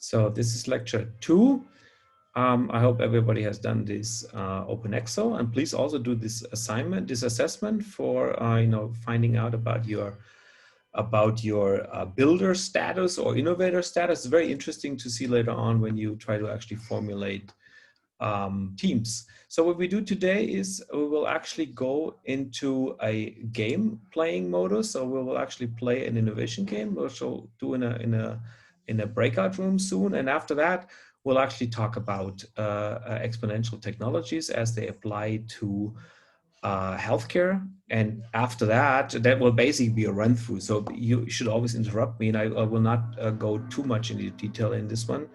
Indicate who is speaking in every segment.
Speaker 1: So this is lecture 2. I hope everybody has done this Open Excel, and please also do this assignment, this assessment for finding out about your builder status or innovator status. It's very interesting to see later on when you try to actually formulate teams. So what we do today is we will actually go into a game playing modus. So we will actually play an innovation game, which we'll do in a breakout room soon. And after that, we'll actually talk about exponential technologies as they apply to healthcare. And after that, that will basically be a run through. So you should always interrupt me, and I will not go too much into detail in this one.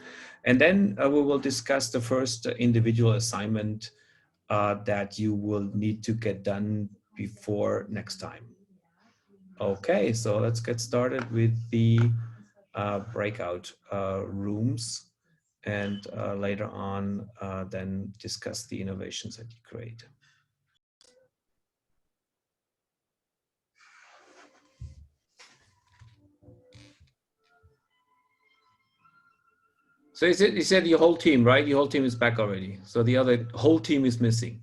Speaker 1: And then we will discuss the first individual assignment that you will need to get done before next time. Okay, so let's get started with the breakout rooms, and later on then discuss the innovations that you create. So you said your whole team, right? Your whole team is back already. So the other whole team is missing.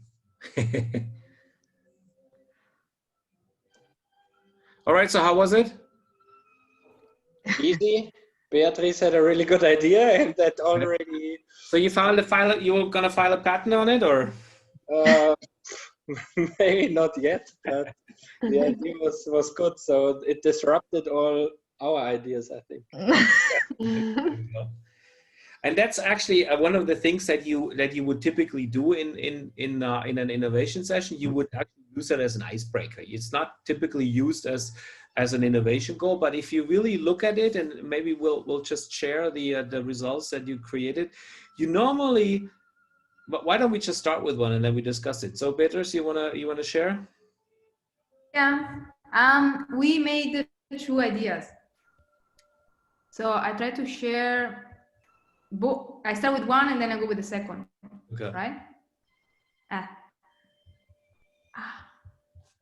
Speaker 1: All right, so how was it?
Speaker 2: Easy. Beatrice had a really good idea, and that already.
Speaker 1: So you found the file, you were gonna file a patent on it, or?
Speaker 2: Maybe not yet, but the idea was good. So it disrupted all our ideas, I think.
Speaker 1: And that's actually one of the things that you would typically do in an innovation session. You would actually use it as an icebreaker. It's not typically used as an innovation goal, but if you really look at it, and maybe we'll just share the results that you created. You normally, but why don't we just start with one and then we discuss it? So Beatrice, you wanna share?
Speaker 3: Yeah, we made 2 ideas. So I try to share. I start with one and then I go with the second. Okay. Right?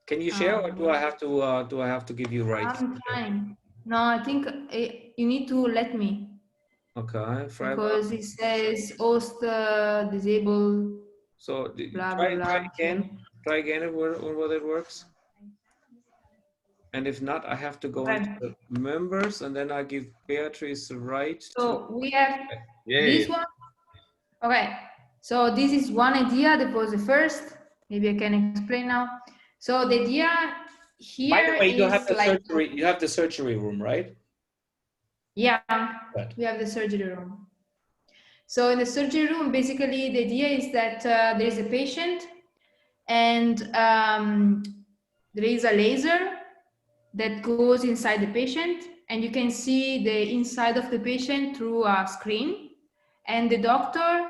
Speaker 1: Can you share, or do I have to give you rights?
Speaker 3: I'm trying. No, I think you need to let me.
Speaker 1: Okay.
Speaker 3: Because it says host disable.
Speaker 1: So
Speaker 3: blah,
Speaker 1: try
Speaker 3: blah, blah.
Speaker 1: again. Try again whether it works. And if not, I have to go into the members, and then I give Beatrice the right.
Speaker 3: So we have this one. Okay. So this is one idea that was the first. Maybe I can explain now. So the idea here.
Speaker 1: By the way, you
Speaker 3: is
Speaker 1: have the
Speaker 3: like,
Speaker 1: surgery. You have the surgery room, right?
Speaker 3: Yeah,
Speaker 1: right.
Speaker 3: We have the surgery room. So in the surgery room, basically the idea is that there is a patient, and there is a laser that goes inside the patient, and you can see the inside of the patient through a screen, and the doctor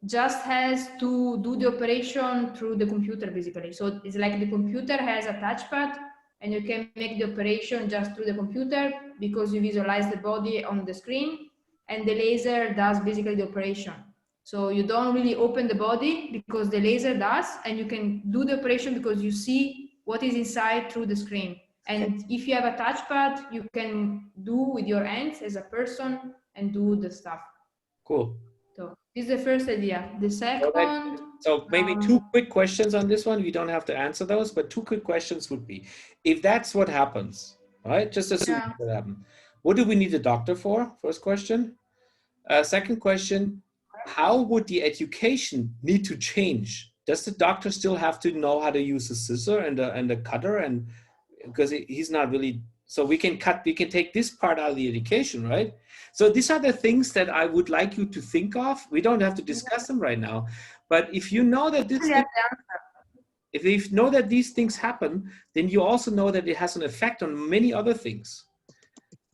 Speaker 3: just has to do the operation through the computer, basically. So it's like the computer has a touchpad, and you can make the operation just through the computer because you visualize the body on the screen, and the laser does basically the operation. So you don't really open the body because the laser does, and you can do the operation because you see what is inside through the screen. And if you have a touchpad, you can do with your hands as a person and do the stuff.
Speaker 1: Cool.
Speaker 3: So this is the first idea. The second.
Speaker 1: So maybe 2 quick questions on this one. You don't have to answer those, but 2 quick questions would be: if that's what happens, right? Just assume that happens. What do we need a doctor for? First question. Second question: how would the education need to change? Does the doctor still have to know how to use a scissor and a cutter, and because he's not really, so we can take this part out of the education, right? So these are the things that I would like you to think of. We don't have to discuss them right now, but if you know that if you know that these things happen, then you also know that it has an effect on many other things.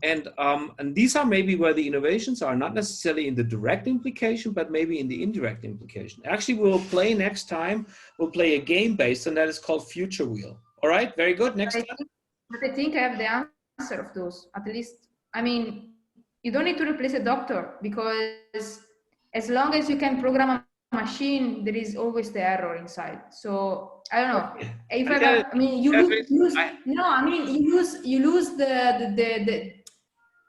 Speaker 1: And these are maybe where the innovations are, not necessarily in the direct implication, but maybe in the indirect implication. Actually, we'll play next time. We'll play a game based, and that is called Future Wheel. All right, very good. Next time.
Speaker 3: But I think I have the answer of those, at least. I mean, you don't need to replace a doctor, because as long as you can program a machine, there is always the error inside. So I don't know. If you lose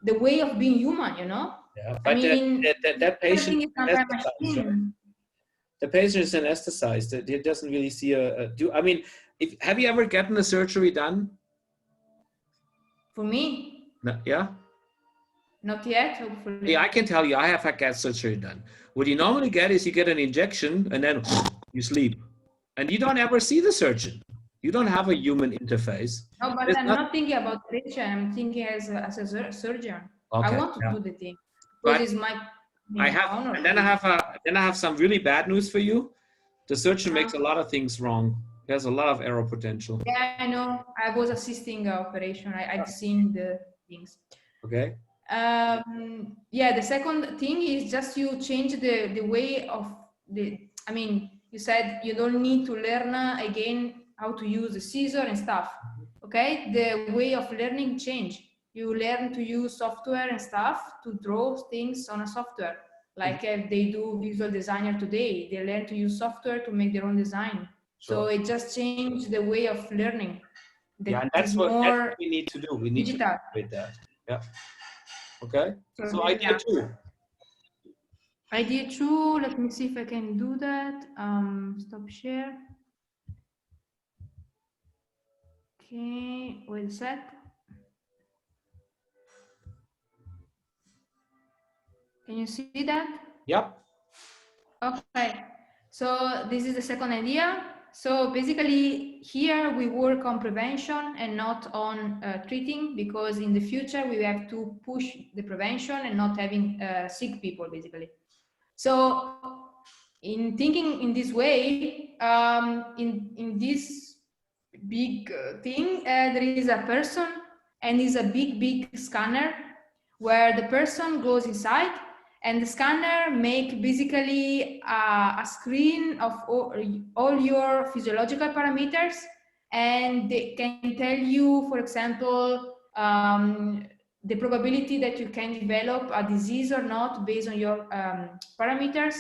Speaker 3: the way of being human, you know.
Speaker 1: Yeah,
Speaker 3: I
Speaker 1: but
Speaker 3: mean,
Speaker 1: that patient
Speaker 3: everything is done by
Speaker 1: anesthetized, right?
Speaker 3: machine.
Speaker 1: The patient is anesthetized. He doesn't really see I mean, have you ever gotten a surgery done?
Speaker 3: For me,
Speaker 1: No, yeah?
Speaker 3: not yet, hopefully.
Speaker 1: Yeah, I can tell you, I have had surgery done. What you normally get is you get an injection and then you sleep. And you don't ever see the surgeon. You don't have a human interface.
Speaker 3: No, but
Speaker 1: There's
Speaker 3: I'm
Speaker 1: not,
Speaker 3: not thinking about patient. I'm thinking as a surgeon. I
Speaker 1: okay,
Speaker 3: want to
Speaker 1: yeah.
Speaker 3: do the thing because
Speaker 1: But
Speaker 3: it's my
Speaker 1: I have,
Speaker 3: honor
Speaker 1: and
Speaker 3: to
Speaker 1: then
Speaker 3: do
Speaker 1: I have some really bad news for you. The surgeon
Speaker 3: it.
Speaker 1: makes a lot of things wrong. He has a lot of error potential.
Speaker 3: Yeah, I know. I was assisting a operation. I've seen the things.
Speaker 1: Okay.
Speaker 3: Yeah, the second thing is just you change the way of I mean, you said you don't need to learn again how to use the scissor and stuff. Okay, the way of learning change. You learn to use software and stuff to draw things on a software. Like they do visual designer today, they learn to use software to make their own design. So
Speaker 1: Sure.
Speaker 3: it just changed the way of learning.
Speaker 1: Yeah, and
Speaker 3: That is
Speaker 1: that's
Speaker 3: more
Speaker 1: what we need to do. We need to
Speaker 3: digital.
Speaker 1: integrate that. Yeah. Okay. So
Speaker 3: So
Speaker 1: idea
Speaker 3: yeah.
Speaker 1: 2.
Speaker 3: Idea 2, let me see if I can do that. Stop share. Okay, wait a sec. Can you see that?
Speaker 1: Yep.
Speaker 3: Okay, so this is the second idea. So basically here we work on prevention and not on treating, because in the future we have to push the prevention and not having sick people basically. So in thinking in this way, in this big thing, there is a person and is a big scanner where the person goes inside, and the scanner make basically a screen of all your physiological parameters, and they can tell you, for example, the probability that you can develop a disease or not based on your parameters.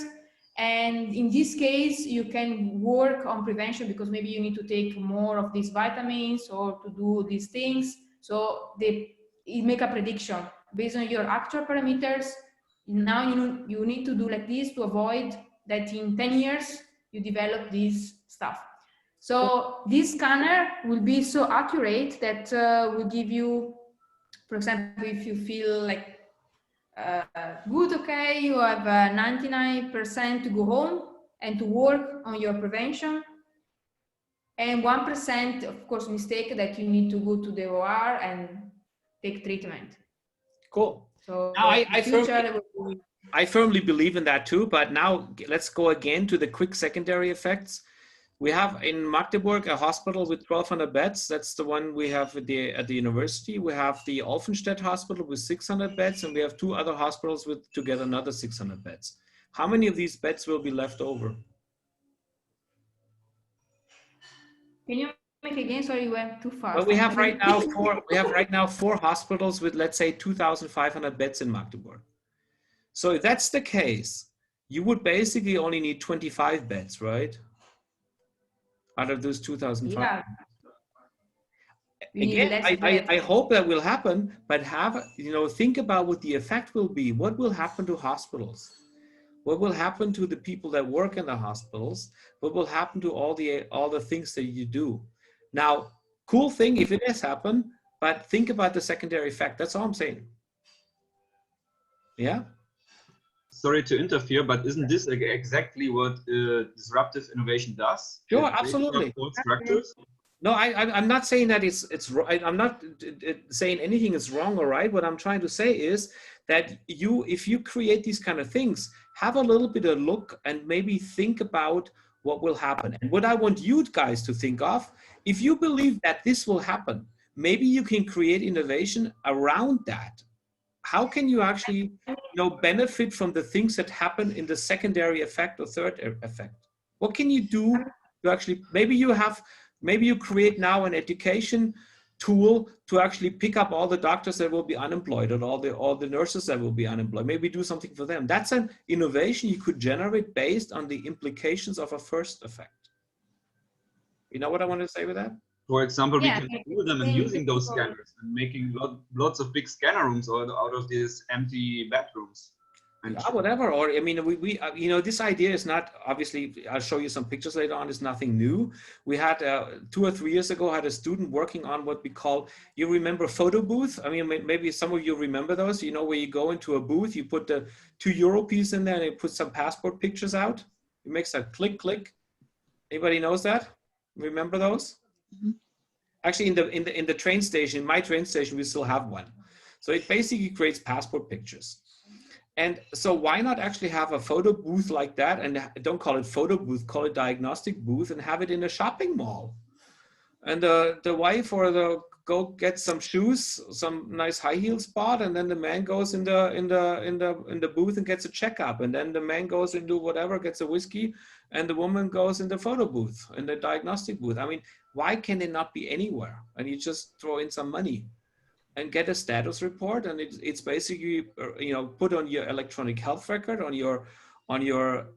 Speaker 3: And in this case, you can work on prevention because maybe you need to take more of these vitamins or to do these things. So it make a prediction based on your actual parameters. Now you need to do like this to avoid that in 10 years you develop this stuff. So this scanner will be so accurate that will give you, for example, if you feel like good, okay, you have 99% to go home and to work on your prevention, and 1%, of course, mistake that you need to go to the OR and take treatment.
Speaker 1: Cool.
Speaker 3: So
Speaker 1: Now
Speaker 3: in the future,
Speaker 1: I firmly believe in that too, but now let's go again to the quick secondary effects. We have in Magdeburg a hospital with 1,200 beds. That's the one we have at the university. We have the Olfenstedt hospital with 600 beds, and we have 2 other hospitals with together another 600 beds. How many of these beds will be left over?
Speaker 3: Can you make again? Sorry, you went too fast.
Speaker 1: Well, we have right now 4 hospitals with, let's say, 2,500 beds in Magdeburg. So if that's the case, you would basically only need 25 beds, right? Out of those 2,500.
Speaker 3: Yeah.
Speaker 1: Again, I hope that will happen, but think about what the effect will be. What will happen to hospitals? What will happen to the people that work in the hospitals? What will happen to all the things that you do? Now, cool thing if it does happen, but think about the secondary effect. That's all I'm saying. Yeah.
Speaker 4: Sorry to interfere, but isn't this exactly what disruptive innovation does?
Speaker 1: Sure, absolutely.
Speaker 4: Structures?
Speaker 1: No, I'm not saying that I'm not saying anything is wrong or right. What I'm trying to say is that if you create these kind of things, have a little bit of look and maybe think about what will happen. And what I want you guys to think of, if you believe that this will happen, maybe you can create innovation around that. How can you actually benefit from the things that happen in the secondary effect or third effect? What can you do to actually, maybe you create now an education tool to actually pick up all the doctors that will be unemployed and all the nurses that will be unemployed. Maybe do something for them. That's an innovation you could generate based on the implications of a first effect. You know what I want to say with that?
Speaker 4: For example, we
Speaker 3: Yeah,
Speaker 4: can
Speaker 3: okay.
Speaker 4: pool them and using those scanners and making lots of big scanner rooms out of these empty bedrooms. And
Speaker 1: Yeah, whatever. Or I mean, we you know, this idea is not, obviously, I'll show you some pictures later on, is nothing new. We had 2 or 3 years ago had a student working on what we call, you remember photo booth? I mean, maybe some of you remember those, you know, where you go into a booth, you put the €2 piece in there and it puts some passport pictures out. It makes a click, click. Anybody knows that? Remember those?
Speaker 5: Mm-hmm.
Speaker 1: Actually, in the train station, in my train station, we still have one. So it basically creates passport pictures. And so why not actually have a photo booth like that, and don't call it photo booth, call it diagnostic booth, and have it in a shopping mall. And the wife or the go get some shoes, some nice high heel spot, and then the man goes in the booth and gets a checkup, and then the man goes into whatever, gets a whiskey, and the woman goes in the photo booth, in the diagnostic booth. I mean, why can it not be anywhere? And you just throw in some money and get a status report, and it's basically, you know, put on your electronic health record on your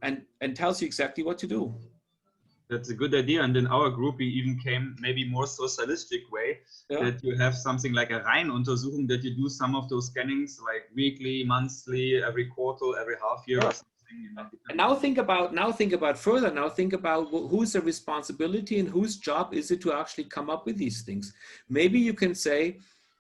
Speaker 1: and tells you exactly what to do.
Speaker 4: that's a good idea. And in our group, we even came maybe more socialistic way, that you have something like a Reihenuntersuchung, that you do some of those scannings like weekly, monthly, every quarter, every half year or something. You know,
Speaker 1: and now think about further. Now think about who's the responsibility and whose job is it to actually come up with these things. Maybe you can say,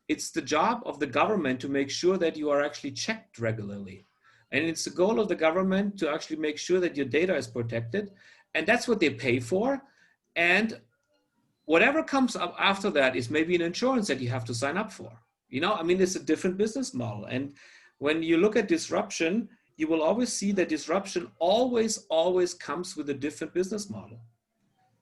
Speaker 1: it's the job of the government to make sure that you are actually checked regularly. And it's the goal of the government to actually make sure that your data is protected. And that's what they pay for. And whatever comes up after that is maybe an insurance that you have to sign up for. You know, I mean, it's a different business model. And when you look at disruption, you will always see that disruption always comes with a different business model.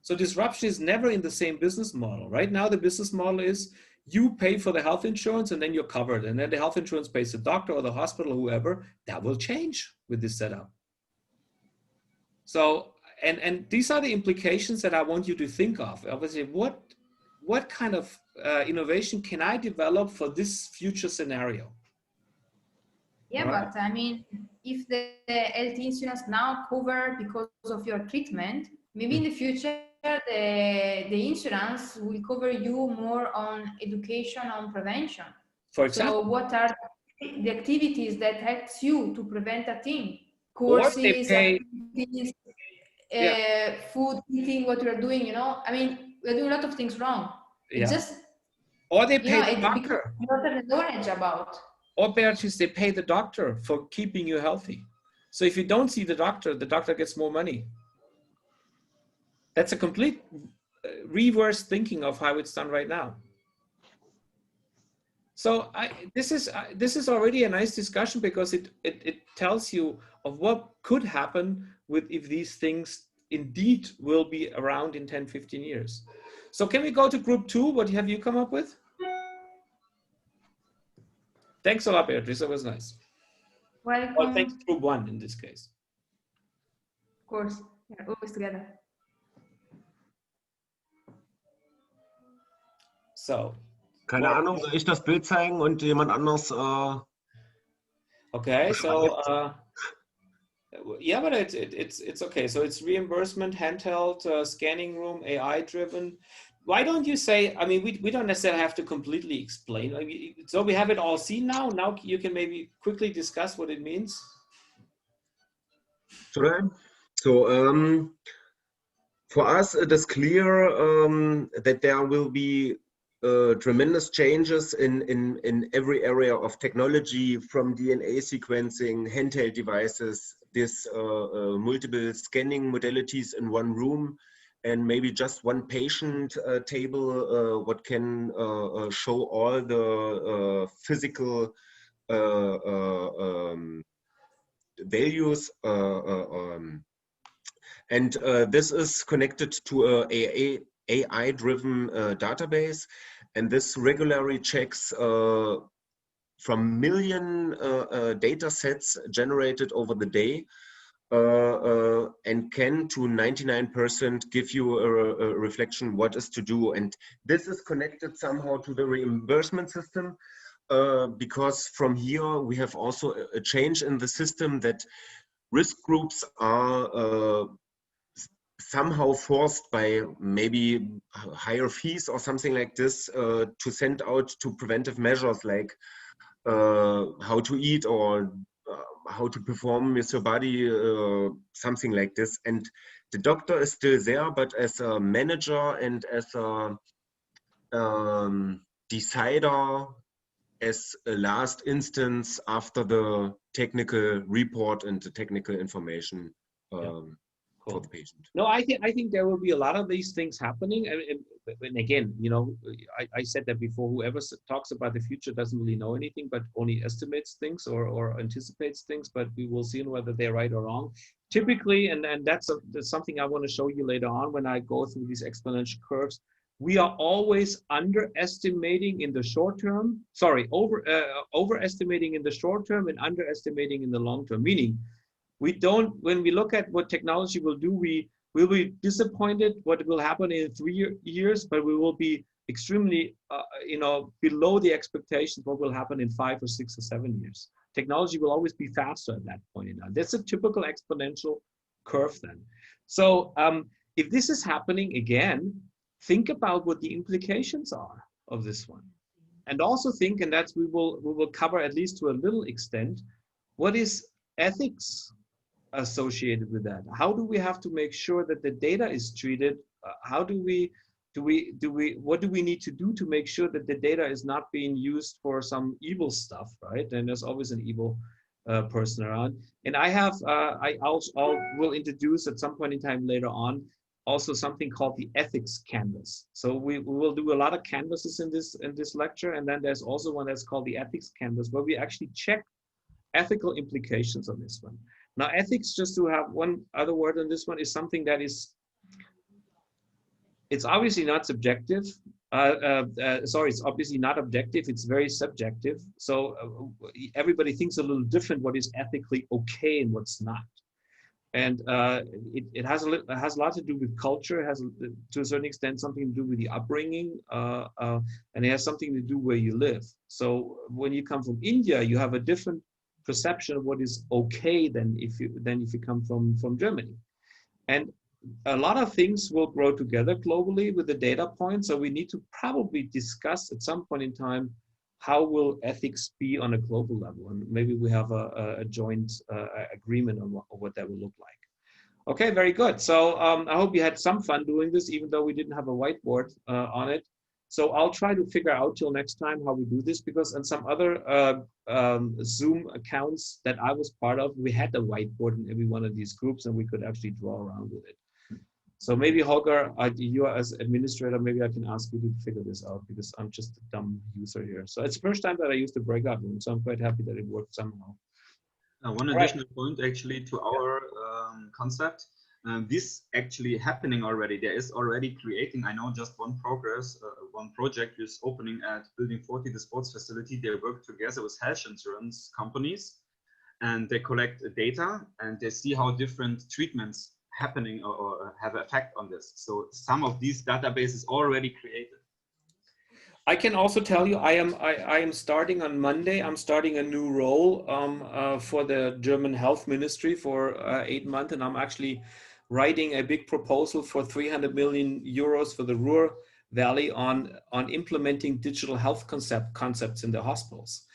Speaker 1: So disruption is never in the same business model. Right now, the business model is you pay for the health insurance and then you're covered. And then the health insurance pays the doctor or the hospital or whoever. That will change with this setup. So, and these are the implications that I want you to think of. Obviously, what kind of innovation can I develop for this future scenario?
Speaker 3: Yeah,
Speaker 1: right?
Speaker 3: but I mean, if the health insurance now cover because of your treatment, maybe in the future the insurance will cover you more on education, on prevention.
Speaker 1: For example,
Speaker 3: so what are the activities that helps you to prevent a thing?
Speaker 1: Or
Speaker 3: Courses,
Speaker 1: they pay,
Speaker 3: activities, food, eating, what we're doing, you know? I mean, we're doing a lot of things wrong. It's just,
Speaker 1: or they
Speaker 3: you
Speaker 1: pay
Speaker 3: know,
Speaker 1: the
Speaker 3: it's because
Speaker 1: doctor.
Speaker 3: you don't have the knowledge about.
Speaker 1: Or Beatrice, they pay the doctor for keeping you healthy. So if you don't see the doctor gets more money. That's a complete reverse thinking of how it's done right now. So this is already a nice discussion, because it tells you of what could happen with if these things indeed will be around in 10, 15 years. So can we go to group 2? What have you come up with? Thanks a lot, Beatrice. That was nice.
Speaker 3: Welcome.
Speaker 1: Well, thanks group 1 in this case.
Speaker 3: Of course, we're always together.
Speaker 1: So.
Speaker 5: Keine Ahnung, soll ich das Bild zeigen und jemand anderes?
Speaker 1: Okay, so yeah, but it's okay. So it's reimbursement, handheld, scanning room, AI driven. Why don't you say? I mean, we don't necessarily have to completely explain. So we have it all seen now. Now you can maybe quickly discuss what it means.
Speaker 5: Sure. So for us, it is clear that there will be tremendous changes in every area of technology, from DNA sequencing, handheld devices, this multiple scanning modalities in one room, and maybe just one patient table, what can show all the physical values. And this is connected to a AI-driven database, and this regularly checks from million data sets generated over the day, and can to 99% give you a reflection what is to do. And this is connected somehow to the reimbursement system, because from here we have also a change in the system that risk groups are somehow forced by maybe higher fees or something like this to send out to preventive measures like how to eat or how to perform with your body, something like this. And the doctor is still there, but as a manager and as a decider, as a last instance after the technical report and the technical information for the patient.
Speaker 1: No, I think there will be a lot of these things happening. And again, you know, I said that before. Whoever talks about the future doesn't really know anything, but only estimates things or anticipates things. But we will see whether they're right or wrong. Typically, and that's something I want to show you later on when I go through these exponential curves. We are always underestimating in the short term. Sorry, overestimating in the short term and underestimating in the long term. Meaning, we don't, when we look at what technology will do, we will be disappointed what will happen in 3 years, but we will be extremely, you know, below the expectations what will happen in 5 or 6 or 7 years. Technology will always be faster at that point in time. That's a typical exponential curve then. So if this is happening again, think about what the implications are of this one. And also think, and that's we will cover at least to a little extent, what is ethics associated with that? How do we have to make sure that the data is treated? How do we what do we need to do to make sure that the data is not being used for some evil stuff, right? And there's always an evil person around. And I have will introduce at some point in time later on also something called the ethics canvas. So we will do a lot of canvases in this lecture, and then there's also one that's called the ethics canvas, where we actually check ethical implications of this one. Now, ethics, just to have one other word on this one, is something that is, it's obviously not subjective. Sorry, it's obviously not objective. It's very subjective. So everybody thinks a little different what is ethically okay and what's not. And it has a lot to do with culture. It has, to a certain extent, something to do with the upbringing, and it has something to do where you live. So when you come from India, you have a different perception of what is okay than if you come from Germany. And a lot of things will grow together globally with the data points. So we need to probably discuss at some point in time, how will ethics be on a global level? And maybe we have a joint agreement on what that will look like. Okay, very good. So I hope you had some fun doing this, even though we didn't have a whiteboard on it. So I'll try to figure out till next time how we do this, because on some other Zoom accounts that I was part of, we had a whiteboard in every one of these groups and we could actually draw around with it. So maybe Holger, you are as administrator, maybe I can ask you to figure this out, because I'm just a dumb user here. So it's the first time that I used the breakout room, so I'm quite happy that it worked somehow.
Speaker 4: One additional point actually to our concept. This actually happening already. There is already creating, I know just one project is opening at Building 40, the sports facility. They work together with health insurance companies and they collect data and they see how different treatments happening or have effect on this. So some of these databases already created.
Speaker 1: I can also tell you, I am starting on Monday. I'm starting a new role for the German Health Ministry for 8 months, and I'm actually writing a big proposal for 300 million euros for the Ruhr Valley on implementing digital health concepts in the hospitals.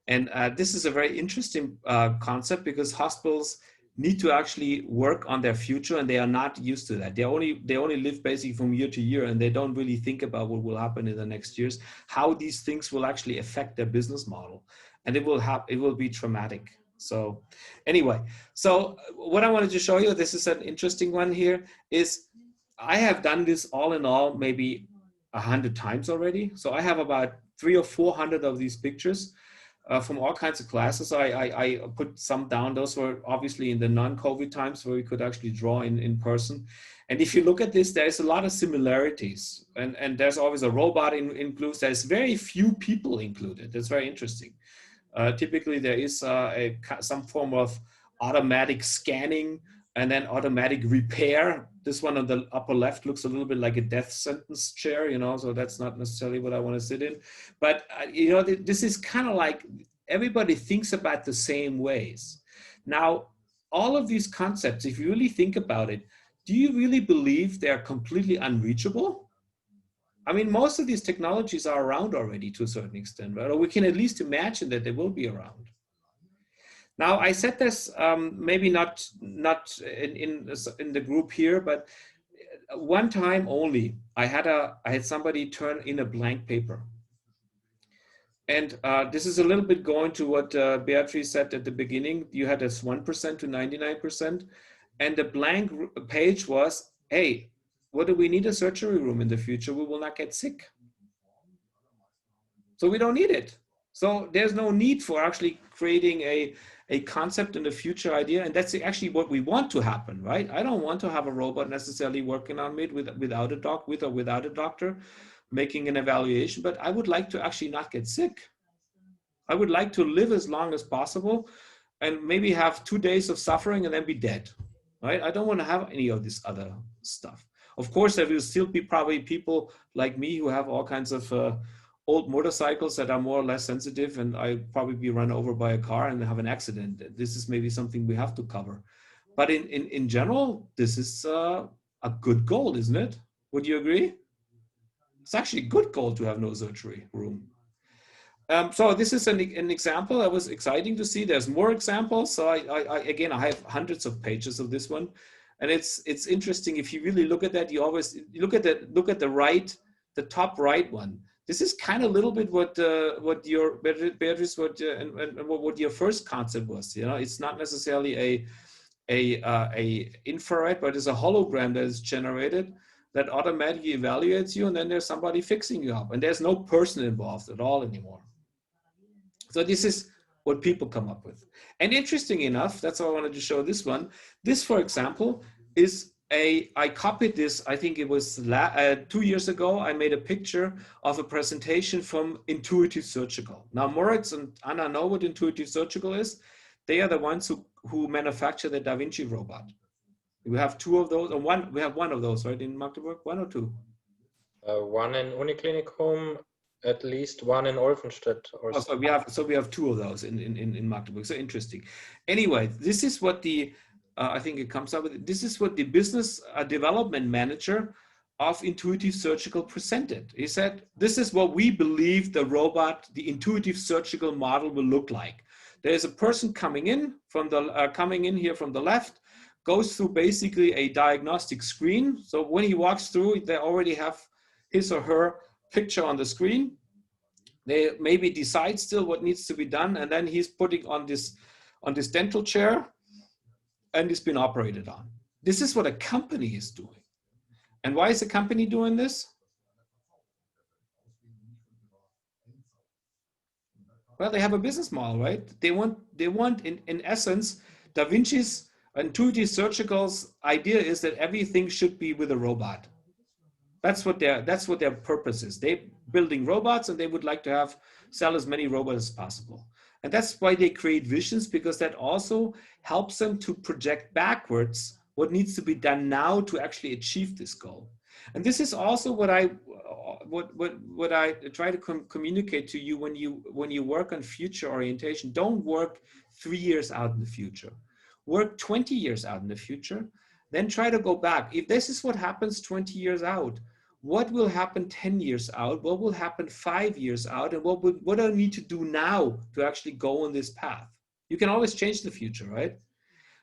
Speaker 1: And this is a very interesting concept, because hospitals need to actually work on their future, and they are not used to that. They only live basically from year to year, and they don't really think about what will happen in the next years, how these things will actually affect their business model, and it will be traumatic. So anyway, so what I wanted to show you, this is an interesting one here, is I have done this all in all maybe 100 times already. So I have about 300 or 400 of these pictures. From all kinds of classes. I put some down. Those were obviously in the non-COVID times where we could actually draw in person. And if you look at this, there's a lot of similarities. And there's always a robot included. There's very few people included. That's very interesting. Typically, there is some form of automatic scanning and then automatic repair. This one on the upper left looks a little bit like a death sentence chair, you know, so that's not necessarily what I want to sit in. But, you know, this is kind of like everybody thinks about the same ways. Now, all of these concepts, if you really think about it, do you really believe they're completely unreachable? I mean, most of these technologies are around already to a certain extent, right? Or we can at least imagine that they will be around. Now, I said this maybe not in the group here, but one time only, I had somebody turn in a blank paper. And this is a little bit going to what Beatrice said at the beginning. You had this 1% to 99%. And the blank page was, hey, what do we need a surgery room in the future? We will not get sick. So we don't need it. So there's no need for actually creating a concept and a future idea. And that's actually what we want to happen, right? I don't want to have a robot necessarily working on me without a doc, with or without a doctor, making an evaluation, but I would like to actually not get sick. I would like to live as long as possible and maybe have 2 days of suffering and then be dead, right? I don't want to have any of this other stuff. Of course, there will still be probably people like me who have all kinds of old motorcycles that are more or less sensitive, and I probably be run over by a car and have an accident. This is maybe something we have to cover. But in general, this is a good goal, isn't it? Would you agree? It's actually a good goal to have no surgery room. So this is an example that was exciting to see. There's more examples. So again, I have hundreds of pages of this one, and it's interesting. If you really look at that, you always look at the top right one. This is kind of a little bit what your Beatrice, what your first concept was. You know, it's not necessarily a infrared, but it's a hologram that is generated that automatically evaluates you, and then there's somebody fixing you up, and there's no person involved at all anymore. So this is what people come up with. And interesting enough, that's why I wanted to show this one. This, for example, is I copied this, I think it was 2 years ago, I made a picture of a presentation from Intuitive Surgical. Now, Moritz and Anna know what Intuitive Surgical is. They are the ones who manufacture the Da Vinci robot. We have 2 of those, or one. We have 1 of those, right, in Magdeburg? 1 or 2?
Speaker 2: 1 in Uniklinikum, at least 1 in Olfenstedt.
Speaker 1: Oh, so we have 2 of those in Magdeburg. So interesting. Anyway, this is what the I think it comes up with. This is what the business development manager of Intuitive Surgical presented. He said, "This is what we believe the robot, the Intuitive Surgical model, will look like. There's a person coming in here from the left." Goes through basically a diagnostic screen. So when he walks through, they already have his or her picture on the screen. They maybe decide still what needs to be done, and then he's putting on this dental chair, and he's been operated on. This is what a company is doing. And why is a company doing this? Well, they have a business model, right? They want in essence, Da Vinci's Intuitive Surgical's idea is that everything should be with a robot. That's what their purpose is. They're building robots, and they would like to sell as many robots as possible. And that's why they create visions, because that also helps them to project backwards what needs to be done now to actually achieve this goal. And this is also what I try to communicate to you when you work on future orientation. Don't work 3 years out in the future. Work 20 years out in the future, then try to go back. If this is what happens 20 years out, what will happen 10 years out? What will happen 5 years out? And what do I need to do now to actually go on this path? You can always change the future, right?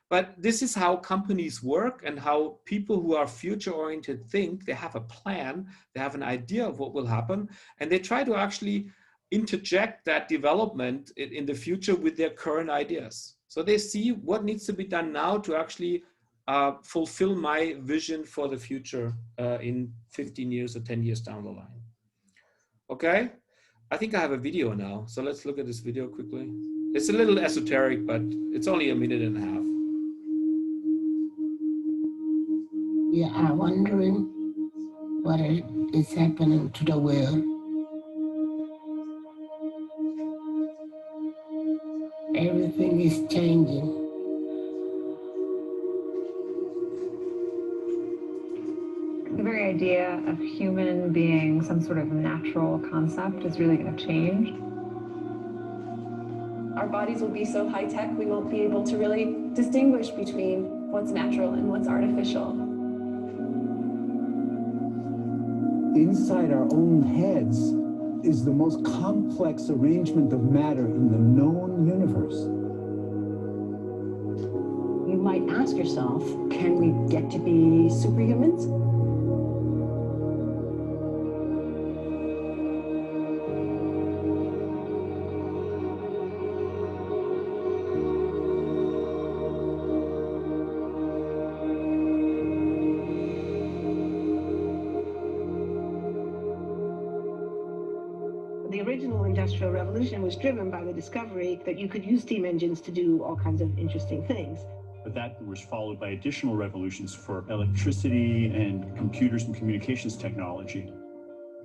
Speaker 1: But this is how companies work, and how people who are future-oriented think. They have a plan, they have an idea of what will happen, and they try to actually interject that development in the future with their current ideas. So they see what needs to be done now to actually fulfill my vision for the future in 15 years or 10 years down the line. Okay, I think I have a video now. So let's look at this video quickly. It's a little esoteric, but it's only a minute and a half.
Speaker 6: We are wondering what is happening to the world. Everything is changing.
Speaker 7: The very idea of human being some sort of natural concept is really going to change.
Speaker 8: Our bodies will be so high tech, we won't be able to really distinguish between what's natural and what's artificial. inside our own heads is the most complex arrangement of matter in the known universe.
Speaker 9: You might ask yourself, can we get to be superhumans?
Speaker 10: The original Industrial Revolution was driven by the discovery that you could use steam engines to do all kinds of interesting things.
Speaker 8: But that was followed by additional revolutions for electricity and computers and communications technology.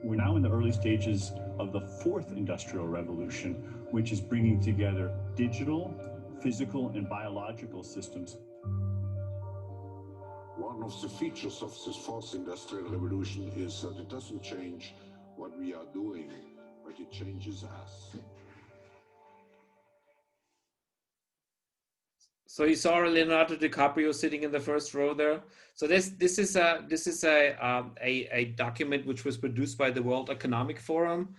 Speaker 8: We're now in the early stages of the fourth industrial revolution, which is bringing together digital, physical, and biological systems.
Speaker 11: One of the features of this fourth industrial revolution is that it doesn't change what we are doing, but it changes us.
Speaker 1: So you saw Leonardo DiCaprio sitting in the first row there. So this is a document which was produced by the World Economic Forum.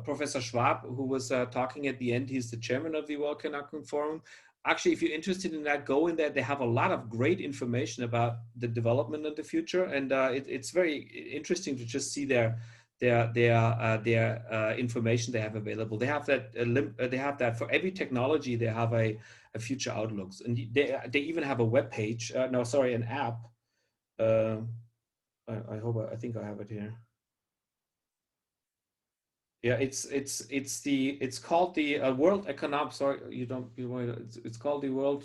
Speaker 1: Professor Schwab, who was talking at the end, he's the chairman of the World Economic Forum. Actually, if you're interested in that, go in there. They have a lot of great information about the development of the future, and it's very interesting to just see their information they have available. They have that for every technology. They have a future outlooks, and they even have a web page. An app. I think I have it here. Yeah, it's called the World Economic. Sorry, it's called the World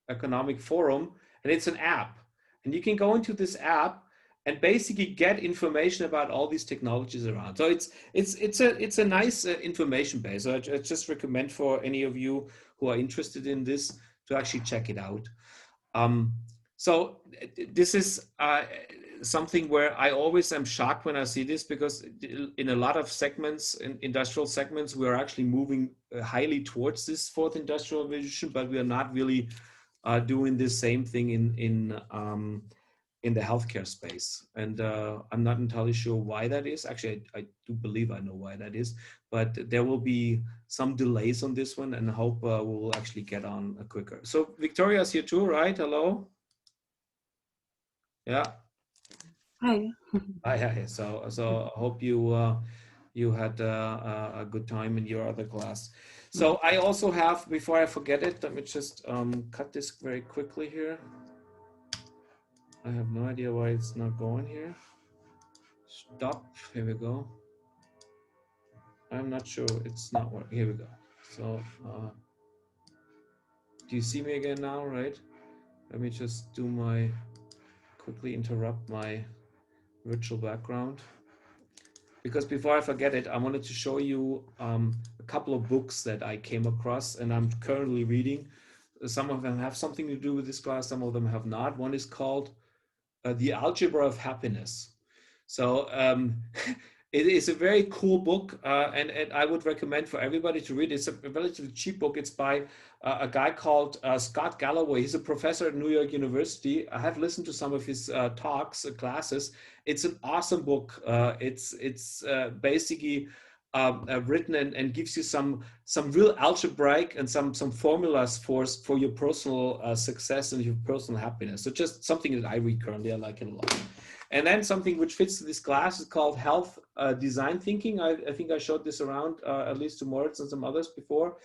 Speaker 1: Economic Forum, and it's an app, and you can go into this app and basically get information about all these technologies around. So it's a nice information base. So I just recommend for any of you who are interested in this to actually check it out. So this is something where I always am shocked when I see this, because in a lot of segments, in industrial segments, we are actually moving highly towards this fourth industrial revolution, but we are not really doing the same thing in the healthcare space. And I'm not entirely sure why that is. Actually, I do believe I know why that is, but there will be some delays on this one, and I hope we will actually get on quicker. So Victoria's here too, right? Hello. Yeah.
Speaker 12: Hi.
Speaker 1: Hi. So I hope you had a good time in your other class. So I also have, before I forget it, let me just cut this very quickly here. I have no idea why it's not going here. Stop. Here we go. I'm not sure it's not working. Here we go. So do you see me again now, right? Let me just do quickly interrupt my virtual background, because before I forget it, I wanted to show you a couple of books that I came across and I'm currently reading. Some of them have something to do with this class, some of them have not. One is called The Algebra of Happiness. So it is a very cool book, and I would recommend for everybody to read it. It's a relatively cheap book. It's by a guy called Scott Galloway. He's a professor at New York University. I have listened to some of his talks, classes. It's an awesome book. It's basically written and gives you some real algebraic and some formulas for your personal success and your personal happiness. So just something that I read currently. I like it a lot. And then something which fits to this class is called Health Design Thinking. I think I showed this around at least to Moritz and some others before.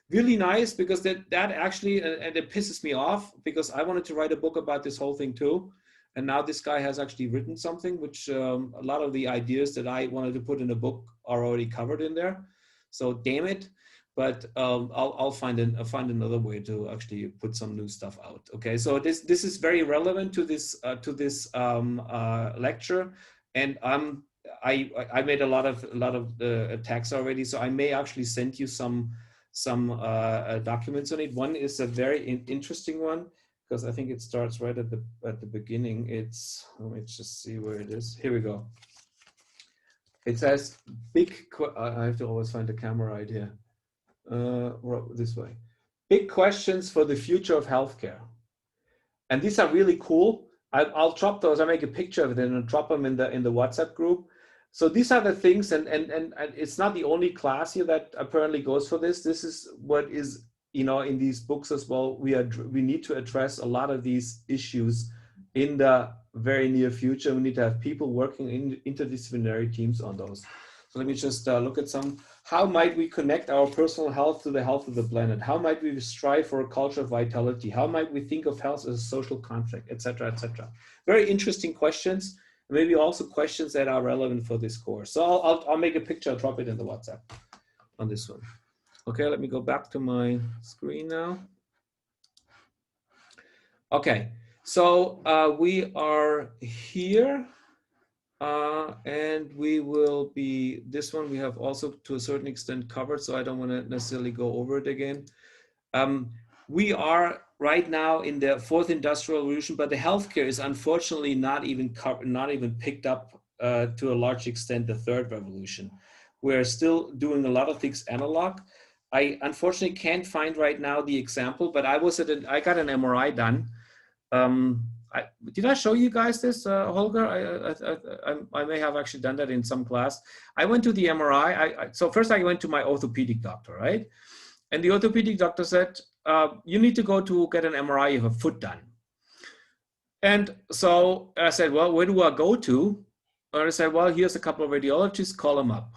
Speaker 1: Really nice, because that actually, and it pisses me off, because I wanted to write a book about this whole thing too. And now this guy has actually written something which a lot of the ideas that I wanted to put in a book are already covered in there. So damn it. But I'll find another way to actually put some new stuff out. Okay, so this is very relevant to this lecture, and I made a lot of attacks already. So I may actually send you some documents on it. One is a very interesting one, because I think it starts right at the beginning. Let me just see where it is. Here we go. It says I have to always find the camera right here. This way. Big questions for the future of healthcare. And these are really cool. I'll drop those. I'll make a picture of it and drop them in the WhatsApp group. So these are the things, and it's not the only class here that apparently goes for this. This is what is, you know, in these books as well. We need to address a lot of these issues in the very near future. We need to have people working in interdisciplinary teams on those. So let me just look at some. How might we connect our personal health to the health of the planet? How might we strive for a culture of vitality? How might we think of health as a social contract, etc., etc.? Very interesting questions. Maybe also questions that are relevant for this course. So I'll make a picture, I'll drop it in the WhatsApp on this one. Okay, let me go back to my screen now. Okay, so we are here. And we will be, this one we have also to a certain extent covered, so I don't want to necessarily go over it again. We are right now in the fourth industrial revolution, but the healthcare is unfortunately not even picked up to a large extent the third revolution. We're still doing a lot of things analog. I unfortunately can't find right now the example, but I got an MRI done. Did I show you guys this, Holger? I may have actually done that in some class. I went to the MRI. So first I went to my orthopedic doctor, right? And the orthopedic doctor said, you need to go to get an MRI of a foot done. And so I said, well, where do I go to? And I said, well, here's a couple of radiologists, call them up.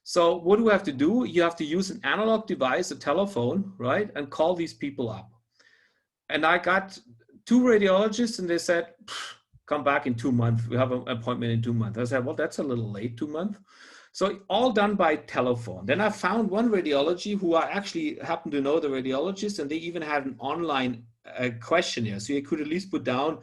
Speaker 1: So what do we have to do? You have to use an analog device, a telephone, right? And call these people up. And I got 2 radiologists and they said, come back in 2 months. We have an appointment in 2 months. I said, well, that's a little late, 2 months. So all done by telephone. Then I found one radiology who I actually happen to know the radiologist, and they even had an online questionnaire. So you could at least put down,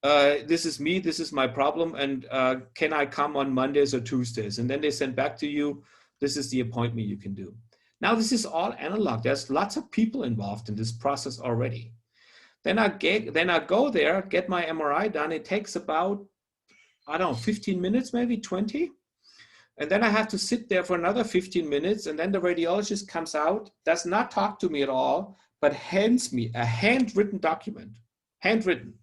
Speaker 1: this is me, this is my problem, and can I come on Mondays or Tuesdays? And then they send back to you, this is the appointment you can do. Now this is all analog. There's lots of people involved in this process already. Then I go there, get my MRI done. It takes about, I don't know, 15 minutes, maybe 20. And then I have to sit there for another 15 minutes. And then the radiologist comes out, does not talk to me at all, but hands me a handwritten document, handwritten,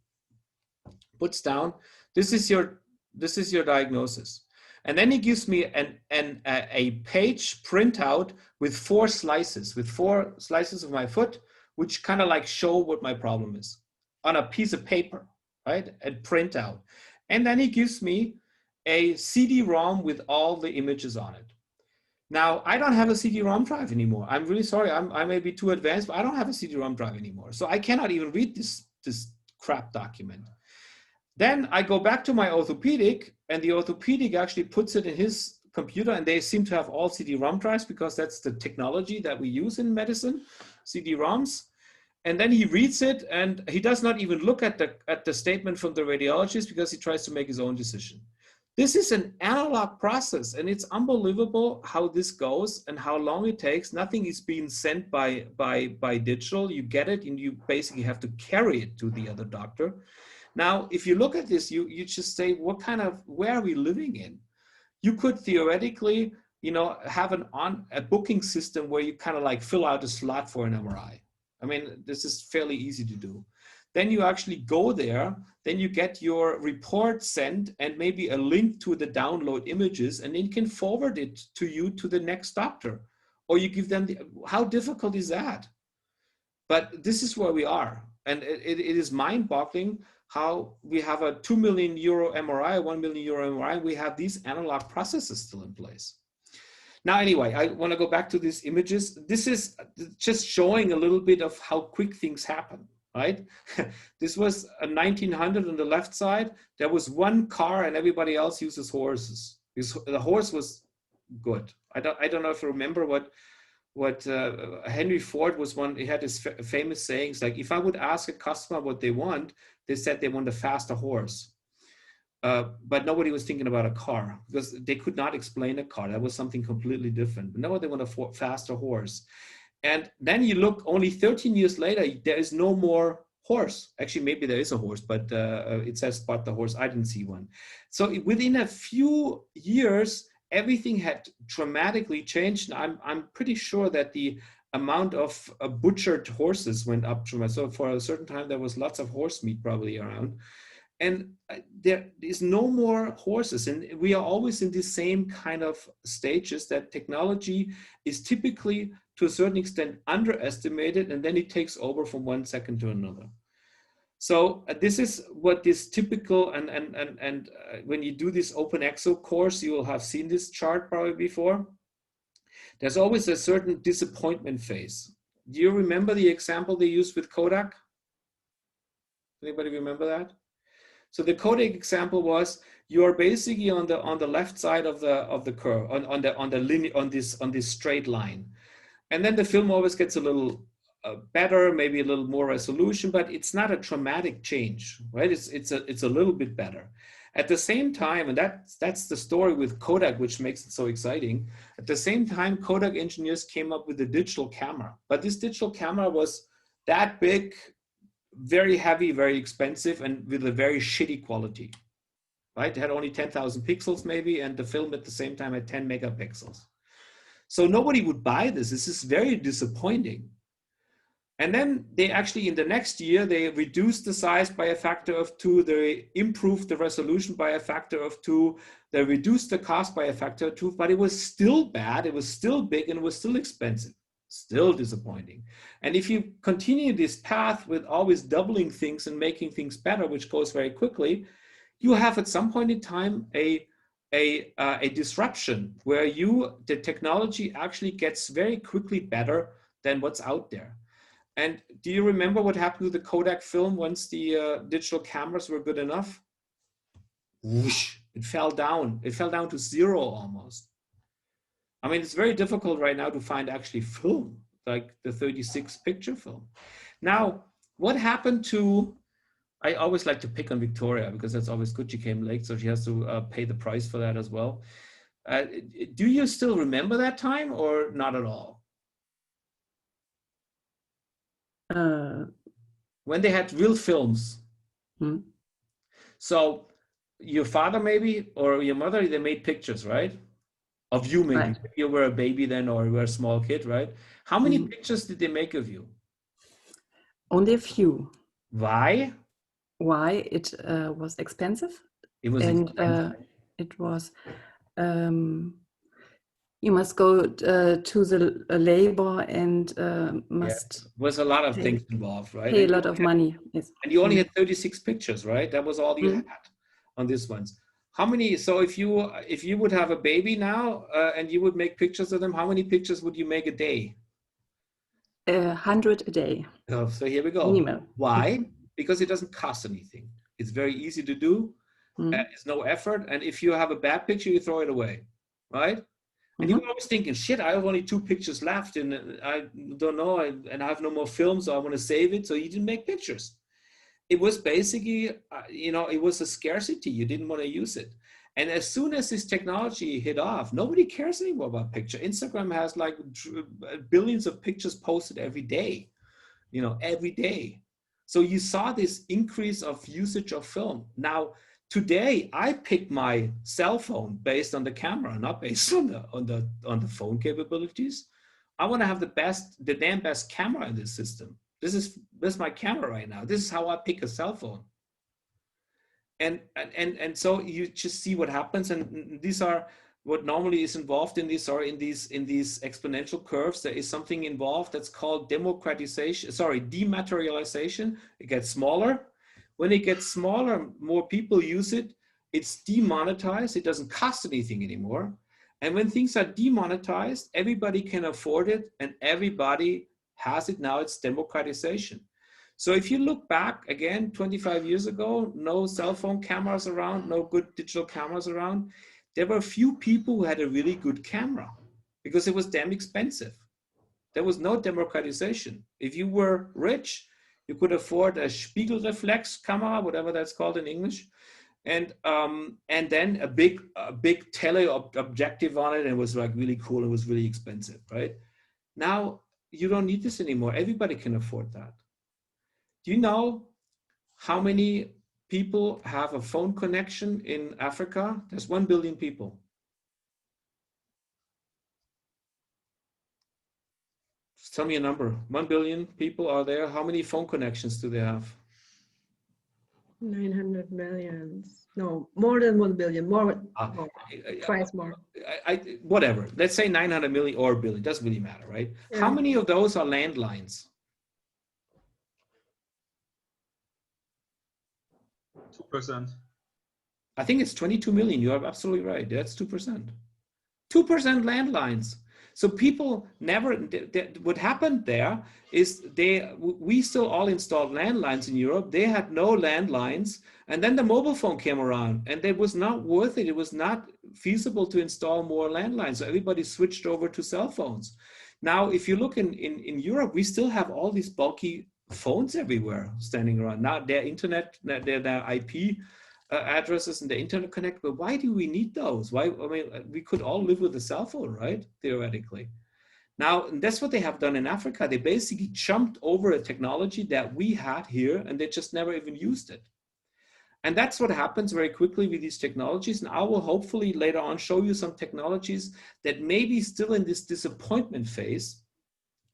Speaker 1: puts down, this is your diagnosis. And then he gives me a page printout with 4 slices of my foot, which kind of like show what my problem is on a piece of paper, right? And print out. And then he gives me a CD-ROM with all the images on it. Now, I don't have a CD-ROM drive anymore. I'm really sorry, I may be too advanced, but I don't have a CD-ROM drive anymore. So I cannot even read this crap document. Then I go back to my orthopedic, and the orthopedic actually puts it in his computer, and they seem to have all CD-ROM drives because that's the technology that we use in medicine, CD-ROMs. And then he reads it, and he does not even look at the statement from the radiologist because he tries to make his own decision. This is an analog process, and it's unbelievable how this goes and how long it takes. Nothing is being sent by digital. You get it, and you basically have to carry it to the other doctor. Now, if you look at this, you just say, where are we living in? You could theoretically, have a booking system where you kind of like fill out a slot for an MRI. I mean, this is fairly easy to do. Then you actually go there, then you get your report sent and maybe a link to the download images, and then you can forward it to you to the next doctor. Or you give them how difficult is that? But this is where we are. And it is mind-boggling how we have a 2 million euro MRI, a 1 million euro MRI, and we have these analog processes still in place. Now, anyway, I want to go back to these images. This is just showing a little bit of how quick things happen, right? This was a 1900 on the left side. There was one car and everybody else uses horses. The horse was good. I don't know if you remember what Henry Ford was one. He had his famous sayings like, if I would ask a customer what they want, they said they want a faster horse. But nobody was thinking about a car because they could not explain a car. That was something completely different. But no, they want a faster horse. And then you look, only 13 years later, there is no more horse. Actually, maybe there is a horse, but it says spot the horse. I didn't see one. So within a few years, everything had dramatically changed. I'm pretty sure that the amount of butchered horses went up dramatically. So for a certain time, there was lots of horse meat probably around. there is no more horses, and we are always in the same kind of stages that technology is typically to a certain extent underestimated, and then it takes over from one second to another. So this is what this typical, and when you do this OpenExo course, you will have seen this chart probably before. There's always a certain disappointment phase. Do you remember the example they used with Kodak? Anybody remember that? So the Kodak example was, you are basically on the left side of the curve, on this straight line, and then the film always gets a little better, maybe a little more resolution, but it's not a dramatic change, right? It's a little bit better. At the same time, and that's the story with Kodak, which makes it so exciting. At the same time, Kodak engineers came up with a digital camera, but this digital camera was that big, very heavy, very expensive, and with a very shitty quality, right? It had only 10,000 pixels maybe, and the film at the same time had 10 megapixels. So nobody would buy this. This is very disappointing. And then they actually, in the next year, they reduced the size by a factor of 2, they improved the resolution by a factor of 2, they reduced the cost by a factor of 2, but it was still bad, it was still big, and it was still expensive. Still disappointing. And if you continue this path with always doubling things and making things better, which goes very quickly, you have at some point in time a disruption where the technology actually gets very quickly better than what's out there. And do you remember what happened to the Kodak film once the digital cameras were good enough? Whoosh, it fell down. It fell down to 0 almost. I mean, it's very difficult right now to find actually film, like the 36 picture film. Now, what happened to, I always like to pick on Victoria because that's always good. She came late, so she has to pay the price for that as well. Do you still remember that time or not at all? When they had real films. So your father maybe, or your mother, they made pictures, right? Of you maybe.
Speaker 12: Right.
Speaker 1: You were a baby then, or you were a small kid, right? How many pictures did they make of you?
Speaker 12: Only a few.
Speaker 1: Why?
Speaker 12: Why? It was expensive.
Speaker 1: It was expensive.
Speaker 12: It was, you must go to the labor and must.
Speaker 1: There was a lot of things involved, right?
Speaker 12: Pay a lot of money. Yes.
Speaker 1: And you only had 36 pictures, right? That was all you had on this ones. How many? So if you would have a baby now and you would make pictures of them, how many pictures would you make a day?
Speaker 12: 100 a day.
Speaker 1: Oh, so here we go.
Speaker 12: Minimum.
Speaker 1: Why? Because it doesn't cost anything. It's very easy to do. It's no effort. And if you have a bad picture, you throw it away, right? And you're always thinking, shit, I have only 2 pictures left and I don't know, and I have no more film, so I want to save it. So you didn't make pictures. It was basically, it was a scarcity. You didn't want to use it. And as soon as this technology hit off, nobody cares anymore about picture. Instagram has like billions of pictures posted every day, every day. So you saw this increase of usage of film. Now, today, I pick my cell phone based on the camera, not based on the phone capabilities. I want to have the damn best camera in this system. This is my camera right now. This is how I pick a cell phone. And so you just see what happens. And these are what normally is involved in these, or in these exponential curves. There is something involved that's called dematerialization. It gets smaller. When it gets smaller, more people use it. It's demonetized. It doesn't cost anything anymore. And when things are demonetized, everybody can afford it and everybody has it now. It's democratization. So if you look back again, 25 years ago, no cell phone cameras around, no good digital cameras around. There were a few people who had a really good camera because it was damn expensive. There was no democratization. If you were rich, you could afford a Spiegelreflex camera, whatever that's called in English, and then a big tele objective on it, and it was like really cool. It was really expensive, right? Now you don't need this anymore. Everybody can afford that. Do you know how many people have a phone connection in Africa? There's 1 billion people. Just tell me a number. 1 billion people are there. How many phone connections do they have?
Speaker 13: 900 millions. No, more than 1 billion. More, twice more.
Speaker 1: Whatever. Let's say 900 million or a billion. Doesn't really matter, right?
Speaker 13: Yeah.
Speaker 1: How many of those are landlines?
Speaker 4: 2%.
Speaker 1: I think it's 22 million. You are absolutely right. That's 2%. 2% landlines. So people never, what happened there is we still all installed landlines in Europe. They had no landlines. And then the mobile phone came around and it was not worth it. It was not feasible to install more landlines. So everybody switched over to cell phones. Now, if you look in Europe, we still have all these bulky phones everywhere standing around. Now their internet, their IP addresses and the internet connect, but why do we need those? Why? I mean, we could all live with a cell phone, right? Theoretically. Now, that's what they have done in Africa. They basically jumped over a technology that we had here and they just never even used it. And that's what happens very quickly with these technologies. And I will hopefully later on show you some technologies that may be still in this disappointment phase,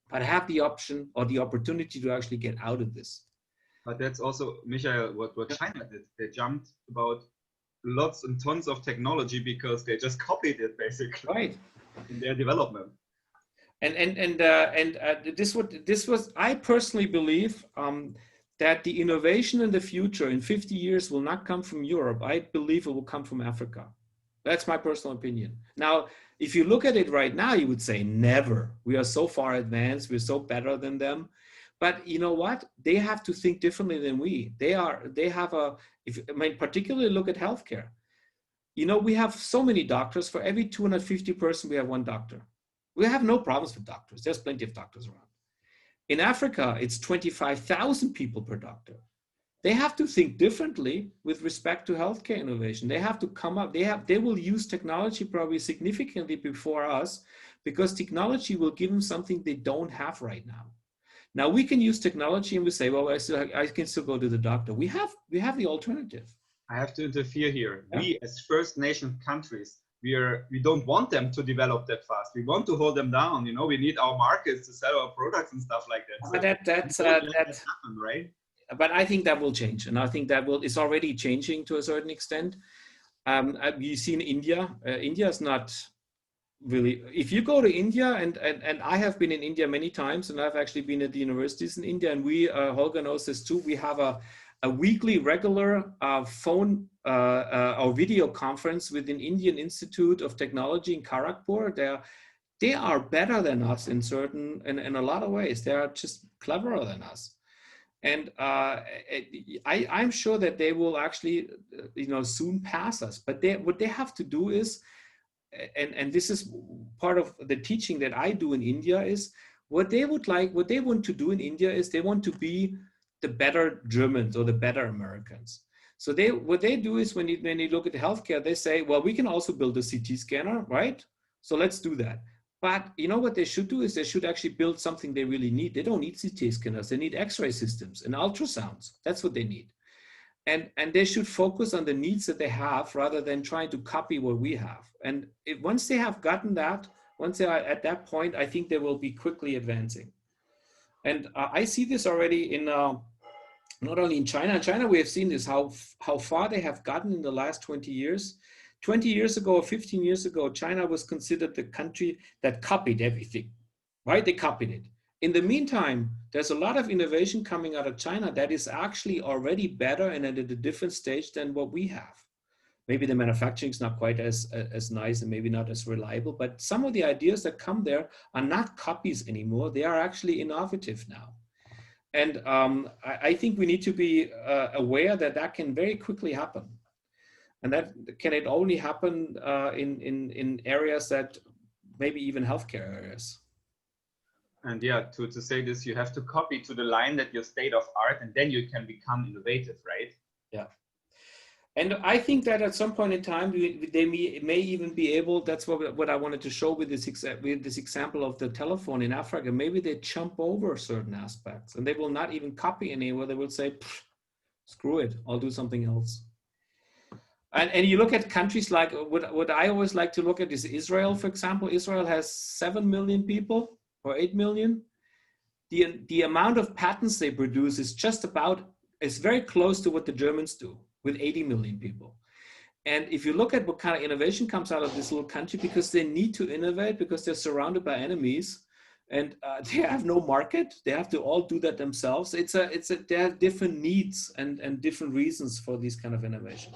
Speaker 1: but have the option or the opportunity to actually get out of this.
Speaker 4: But that's also, Michael, what China did. They jumped about lots and tons of technology because they just copied it basically,
Speaker 1: right,
Speaker 4: in their development.
Speaker 1: And this was I personally believe that the innovation in the future in 50 years will not come from Europe. I believe it will come from Africa. That's my personal opinion. Now, if you look at it right now, you would say never. We are so far advanced. We're so better than them. But you know what? They have to think differently than we. Particularly look at healthcare. You know, we have so many doctors. For every 250 person, we have one doctor. We have no problems with doctors. There's plenty of doctors around. In Africa, it's 25,000 people per doctor. They have to think differently with respect to healthcare innovation. They have to come up. They will use technology probably significantly before us because technology will give them something they don't have right now. Now we can use technology and we say, well, I can still go to the doctor. We have the alternative.
Speaker 4: I have to interfere here.
Speaker 1: Yeah.
Speaker 4: We as First Nation countries, we don't want them to develop that fast. We want to hold them down. You know, we need our markets to sell our products and stuff like that. So
Speaker 1: That's
Speaker 4: happen, right?
Speaker 1: But I think that will change, and I think it's already changing to a certain extent. You see in India, India is not really. If you go to India, and I have been in India many times, and I've actually been at the universities in India, and we Holger knows this too. We have a weekly regular phone or video conference with an Indian Institute of Technology in Kharagpur. They are better than us in a lot of ways. They are just cleverer than us. And I'm sure that they will actually, soon pass us. But what they have to do is, and this is part of the teaching that I do in India, is what they want to do in India is they want to be the better Germans or the better Americans. So what they do is when you look at healthcare, they say, well, we can also build a CT scanner, right? So let's do that. But you know what they should do is they should actually build something they really need. They don't need CT scanners. They need X-ray systems and ultrasounds. That's what they need. And they should focus on the needs that they have rather than trying to copy what we have. And once they have gotten that, once they are at that point, I think they will be quickly advancing. And I see this already in not only in China. In China, we have seen this, how far they have gotten in the last 20 years. 20 years ago or 15 years ago, China was considered the country that copied everything, right? They copied it. In the meantime, there's a lot of innovation coming out of China that is actually already better and at a different stage than what we have. Maybe the manufacturing is not quite as nice and maybe not as reliable, but some of the ideas that come there are not copies anymore. They are actually innovative now. And I think we need to be aware that can very quickly happen. And can it only happen in areas that maybe even healthcare areas.
Speaker 4: And yeah, to say this, you have to copy to the line that you're state of art, and then you can become innovative, right?
Speaker 1: Yeah. And I think that at some point in time, they may even be able, that's what I wanted to show with this example of the telephone in Africa. Maybe they jump over certain aspects and they will not even copy anywhere. They will say, screw it, I'll do something else. And you look at countries like, what I always like to look at is Israel, for example. Israel has 7 million people or 8 million. The amount of patents they produce is just about is very close to what the Germans do with 80 million people. And if you look at what kind of innovation comes out of this little country, because they need to innovate, because they're surrounded by enemies, and they have no market, they have to all do that themselves. They have different needs and different reasons for these kind of innovation.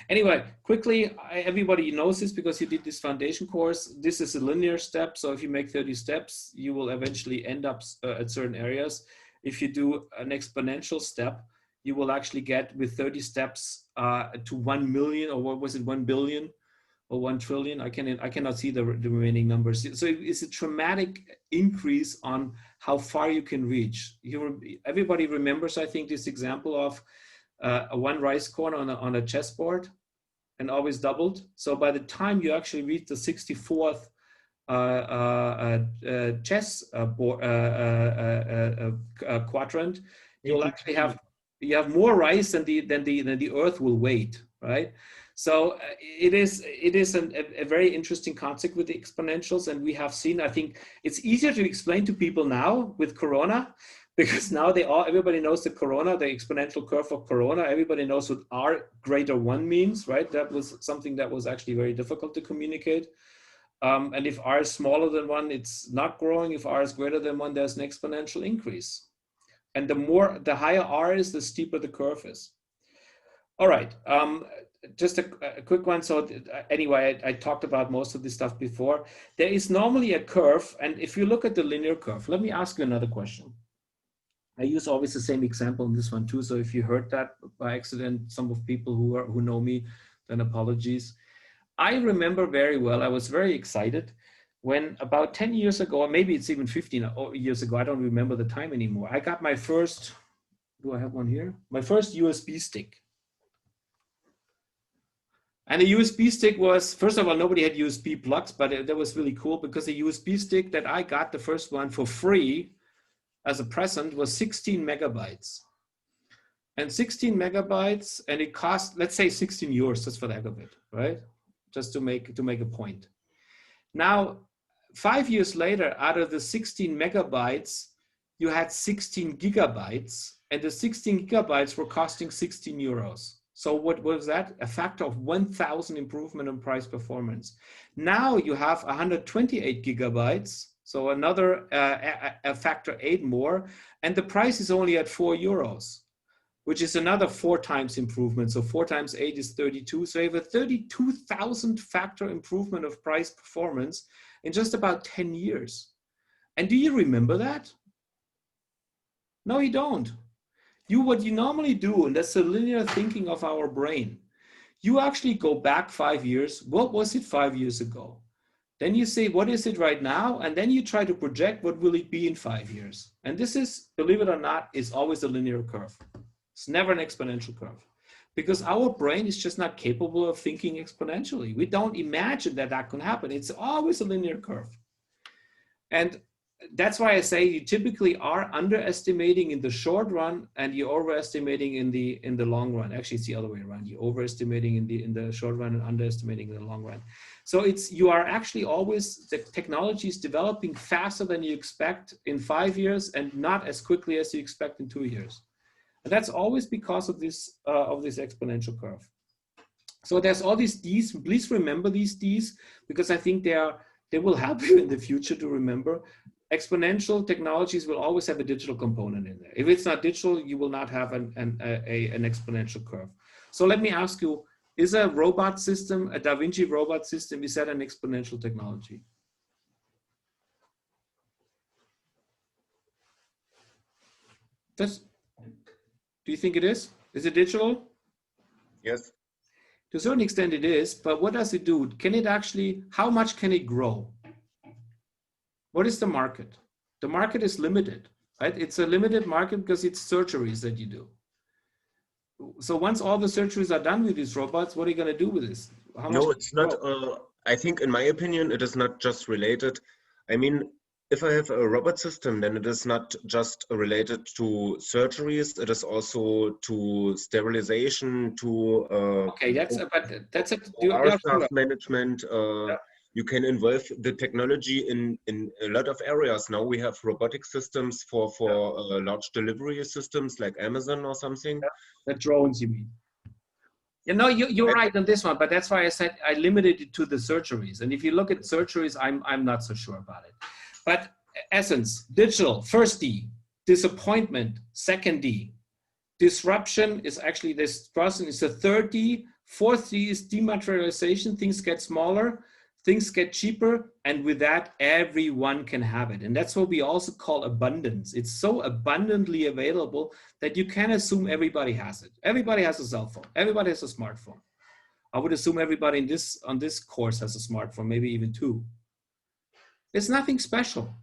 Speaker 1: Anyway, quickly, everybody knows this because you did this foundation course. This is a linear step. So if you make 30 steps, you will eventually end up at certain areas. If you do an exponential step, you will actually get with 30 steps to 1 million, or what was it, 1 billion or 1 trillion? I cannot see the remaining numbers. So it's a dramatic increase on how far you can reach. Everybody remembers, I think, this example of a 1 rice corn on a chessboard, and always doubled. So by the time you actually reach the 64th chess quadrant, you'll actually have more rice than the Earth will wait, right? So it is a very interesting concept with the exponentials, and we have seen. I think it's easier to explain to people now with Corona, because now everybody knows the Corona, the exponential curve of Corona. Everybody knows what R greater 1 means, right? That was something that was actually very difficult to communicate. And if R is smaller than 1, it's not growing. If R is greater than 1, there's an exponential increase. And the higher R is, the steeper the curve is. All right, just a quick one. So anyway, I talked about most of this stuff before. There is normally a curve, and if you look at the linear curve, let me ask you another question. I use always the same example in this one too. So if you heard that by accident, some of people who know me, then apologies. I remember very well, I was very excited when about 10 years ago, or maybe it's even 15 years ago, I don't remember the time anymore. I got my first, do I have one here? My first USB stick. And the USB stick was, first of all, nobody had USB plugs, but that was really cool because the USB stick that I got, the first one for free, as a present, was 16 megabytes. And 16 megabytes, and it cost, let's say 16 euros, just for the heck of it, right? Just to make a point. Now, 5 years later, out of the 16 megabytes, you had 16 gigabytes, and the 16 gigabytes were costing 16 euros. So what was that? A factor of 1,000 improvement in price performance. Now you have 128 gigabytes, so another a factor 8 more, and the price is only at 4 euros, which is another 4 times improvement. So 4 times 8 is 32. So you have a 32,000 factor improvement of price performance in just about 10 years. And do you remember that? No, you don't. What you normally do, and that's the linear thinking of our brain, you actually go back 5 years. What was it 5 years ago? Then you say, what is it right now? And then you try to project what will it be in 5 years. And this is, believe it or not, is always a linear curve. It's never an exponential curve, because our brain is just not capable of thinking exponentially. We don't imagine that that can happen. It's always a linear curve. And that's why I say you typically are underestimating in the short run and you're overestimating in the long run. Actually, it's the other way around. You're overestimating in the short run and underestimating in the long run. So you are actually always, the technology is developing faster than you expect in 5 years and not as quickly as you expect in 2 years. And that's always because of this exponential curve. So there's all these D's. Please remember these D's, because I think they will help you in the future to remember. Exponential technologies will always have a digital component in there. If it's not digital, you will not have an exponential curve. So let me ask you, is a robot system, a Da Vinci robot system, is that an exponential technology? Do you think it is? Is it digital?
Speaker 5: Yes.
Speaker 1: To a certain extent it is, but what does it do? Can it actually, how much can it grow? What is the market? The market is limited, right? It's a limited market because it's surgeries that you do. So once all the surgeries are done with these robots, what are you going to do with this?
Speaker 5: No, it's not. I think, in my opinion, it is not just related. I mean, if I have a robot system, then it is not just related to surgeries. It is also to sterilization, to
Speaker 1: okay, that's a
Speaker 5: staff management. you can involve the technology in a lot of areas. Now we have robotic systems for large delivery systems like Amazon or something.
Speaker 1: The drones, you mean? You know, you're right on this one, but that's why I said I limited it to the surgeries. And if you look at surgeries, I'm not so sure about it. But essence, digital, first D, disappointment, second D. Disruption is actually this person is the third D. Fourth D is dematerialization. Things get smaller, things get cheaper, and with that, everyone can have it. And that's what we also call abundance. It's so abundantly available that you can assume everybody has it. Everybody has a cell phone. Everybody has a smartphone. I would assume everybody on this course has a smartphone, maybe even two. It's nothing special.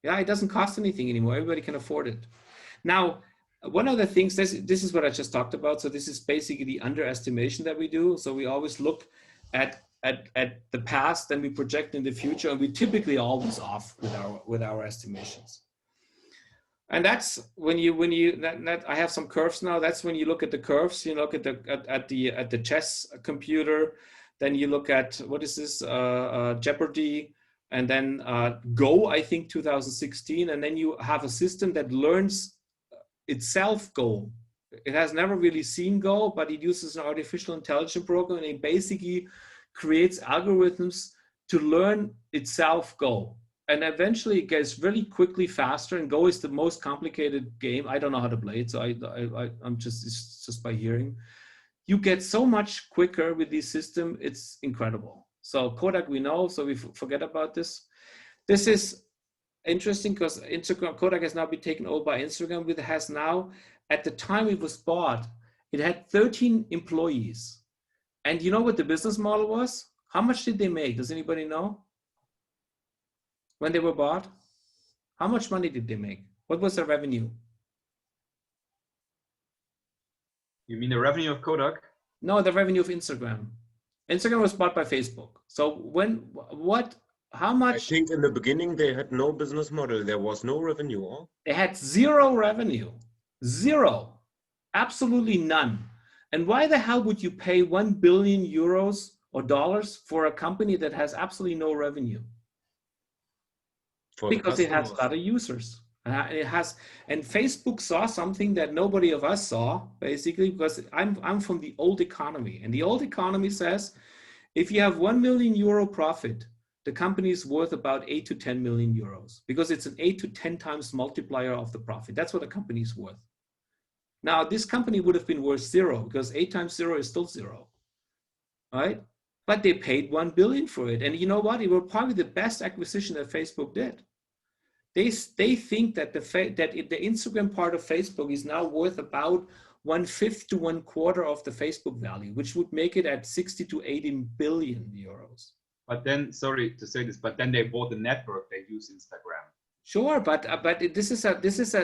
Speaker 1: Yeah, it doesn't cost anything anymore. Everybody can afford it. Now, one of the things, this is what I just talked about. So this is basically the underestimation that we do. So we always look at the past, then we project in the future, and we typically always off with our estimations. And that's when I have some curves now. That's when you look at the curves. You look at the chess computer, then you look at what is this Jeopardy, and then Go, I think 2016, and then you have a system that learns itself Go. It has never really seen Go, but it uses an artificial intelligence program, and it basically creates algorithms to learn itself Go. And eventually it gets really quickly faster, and Go is the most complicated game. I don't know how to play it, so I'm just by hearing. You get so much quicker with this system, it's incredible. So Kodak we know, so we forget about this. This is interesting because Kodak has now been taken over by Instagram, which has now, at the time it was bought, it had 13 employees. And you know what the business model was? How much did they make? Does anybody know? When they were bought? How much money did they make? What was their revenue?
Speaker 4: You mean the revenue of Kodak?
Speaker 1: No, the revenue of Instagram. Instagram was bought by Facebook. So how much? I
Speaker 5: think in the beginning they had no business model. There was no revenue. Huh?
Speaker 1: They had zero revenue. Zero. Absolutely none. And why the hell would you pay 1 billion euros or dollars for a company that has absolutely no revenue? Because it has a lot of users. And Facebook saw something that nobody of us saw, basically, because I'm from the old economy. And the old economy says, if you have 1 million euro profit, the company is worth about 8 to 10 million euros, because it's an 8 to 10 times multiplier of the profit. That's what a company is worth. Now, this company would have been worth 0, because 8 times 0 is still 0, right? But they paid 1 billion for it. And you know what? It was probably the best acquisition that Facebook did. They think that the Instagram part of Facebook is now worth about 1/5 to 1/4 of the Facebook value, which would make it at 60 to 80 billion euros.
Speaker 4: But then, sorry to say this, but then they bought the network, they use Instagram.
Speaker 1: Sure, but this is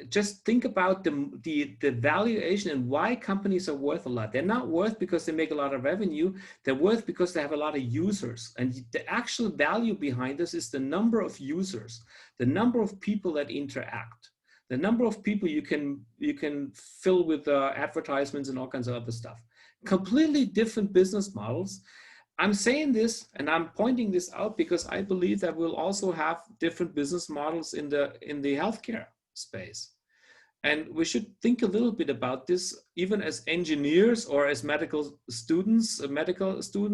Speaker 1: just think about the valuation and why companies are worth a lot. They're not worth because they make a lot of revenue. They're worth because they have a lot of users. And the actual value behind this is the number of users, the number of people that interact, the number of people you can fill with advertisements and all kinds of other stuff. Completely different business models. I'm saying this and I'm pointing this out because I believe that we'll also have different business models in the healthcare space. And we should think a little bit about this, even as engineers or as medical students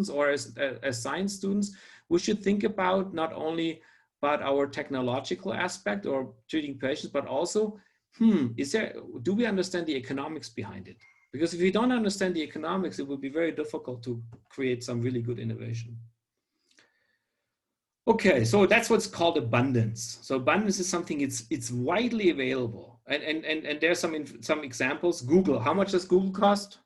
Speaker 1: or as science students. We should think about not only about our technological aspect or treating patients, but also, do we understand the economics behind it? Because if you don't understand the economics, it would be very difficult to create some really good innovation. Okay, so that's what's called abundance. So abundance is something it's widely available, and there's some examples. Google, how much does Google cost?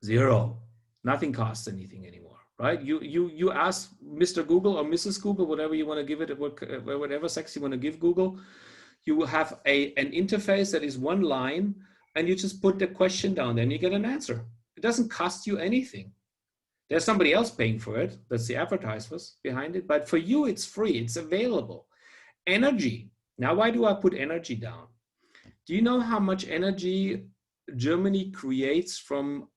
Speaker 1: 0. Nothing costs anything anymore, right? You ask Mr. Google or Mrs. Google, whatever you want to give it, whatever sex you want to give Google. You have an interface that is one line, and you just put the question down there and you get an answer. It doesn't cost you anything. There's somebody else paying for it. That's the advertisers behind it. But for you, it's free. It's available. Energy. Now, why do I put energy down? Do you know how much energy Germany creates from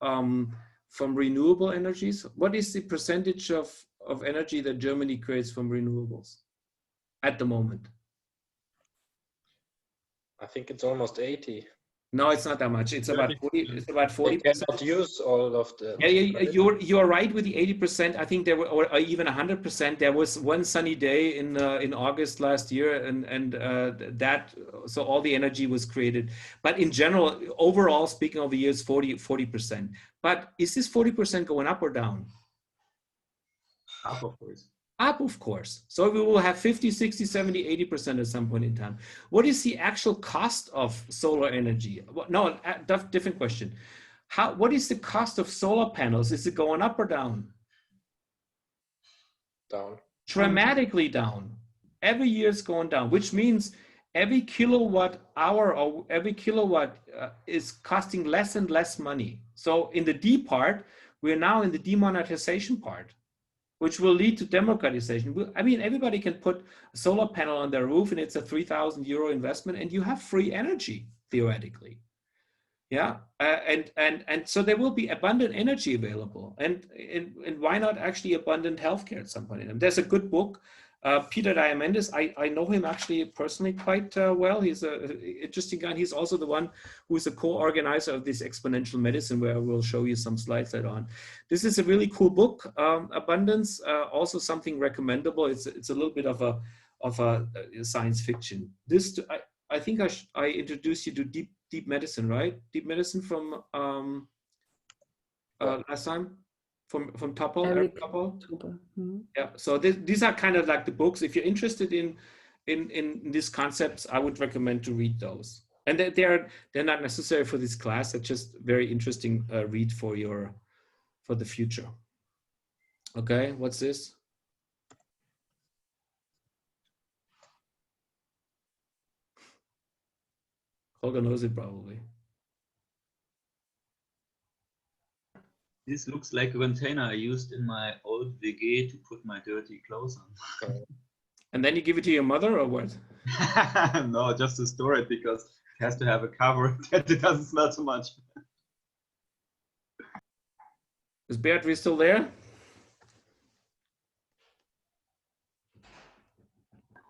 Speaker 1: from renewable energies? What is the percentage of energy that Germany creates from renewables at the moment?
Speaker 2: I think it's almost 80.
Speaker 1: No, it's not that much. It's about 40. It's about 40%.
Speaker 2: They cannot use all of the.
Speaker 1: Yeah, you're right with the 80%. I think there were, or even 100%. There was one sunny day in August last year, and that, so all the energy was created. But in general, overall, speaking of the years, 40%. But is this 40% going up or down?
Speaker 4: Up, of course.
Speaker 1: Up, of course. So we will have 50, 60, 70, 80% at some point in time. What is the actual cost of solar energy? No, different question. What is the cost of solar panels? Is it going up or down?
Speaker 2: Down.
Speaker 1: Dramatically down. Every year it's going down, which means every kilowatt hour or every kilowatt is costing less and less money. So in the D part, we're now in the demonetization part, which will lead to democratization. I mean, everybody can put a solar panel on their roof and it's a 3,000 euro investment and you have free energy, theoretically. Yeah, and so there will be abundant energy available. And why not actually abundant healthcare at some point in time? There's a good book, Peter Diamandis. I know him actually personally quite well. He's an interesting guy. He's also the one who is a co-organizer of this exponential medicine, where I will show you some slides later on. This is a really cool book, Abundance, also something recommendable. It's a little bit of a science fiction. This, I think I introduced you to deep medicine, right? Deep medicine from last time. From Topol, Eric Topol.
Speaker 12: Mm-hmm.
Speaker 1: Yeah, so these are kind of like the books. If you're interested in these concepts, I would recommend to read those. And they're not necessary for this class. They're just very interesting read for the future. Okay, what's this? Holger knows it probably.
Speaker 4: This looks like a container I used in my old WG to put my dirty clothes on.
Speaker 1: And then you give it to your mother or what?
Speaker 4: No, just to store it because it has to have a cover that it doesn't smell too much.
Speaker 1: Is Beatrice still there?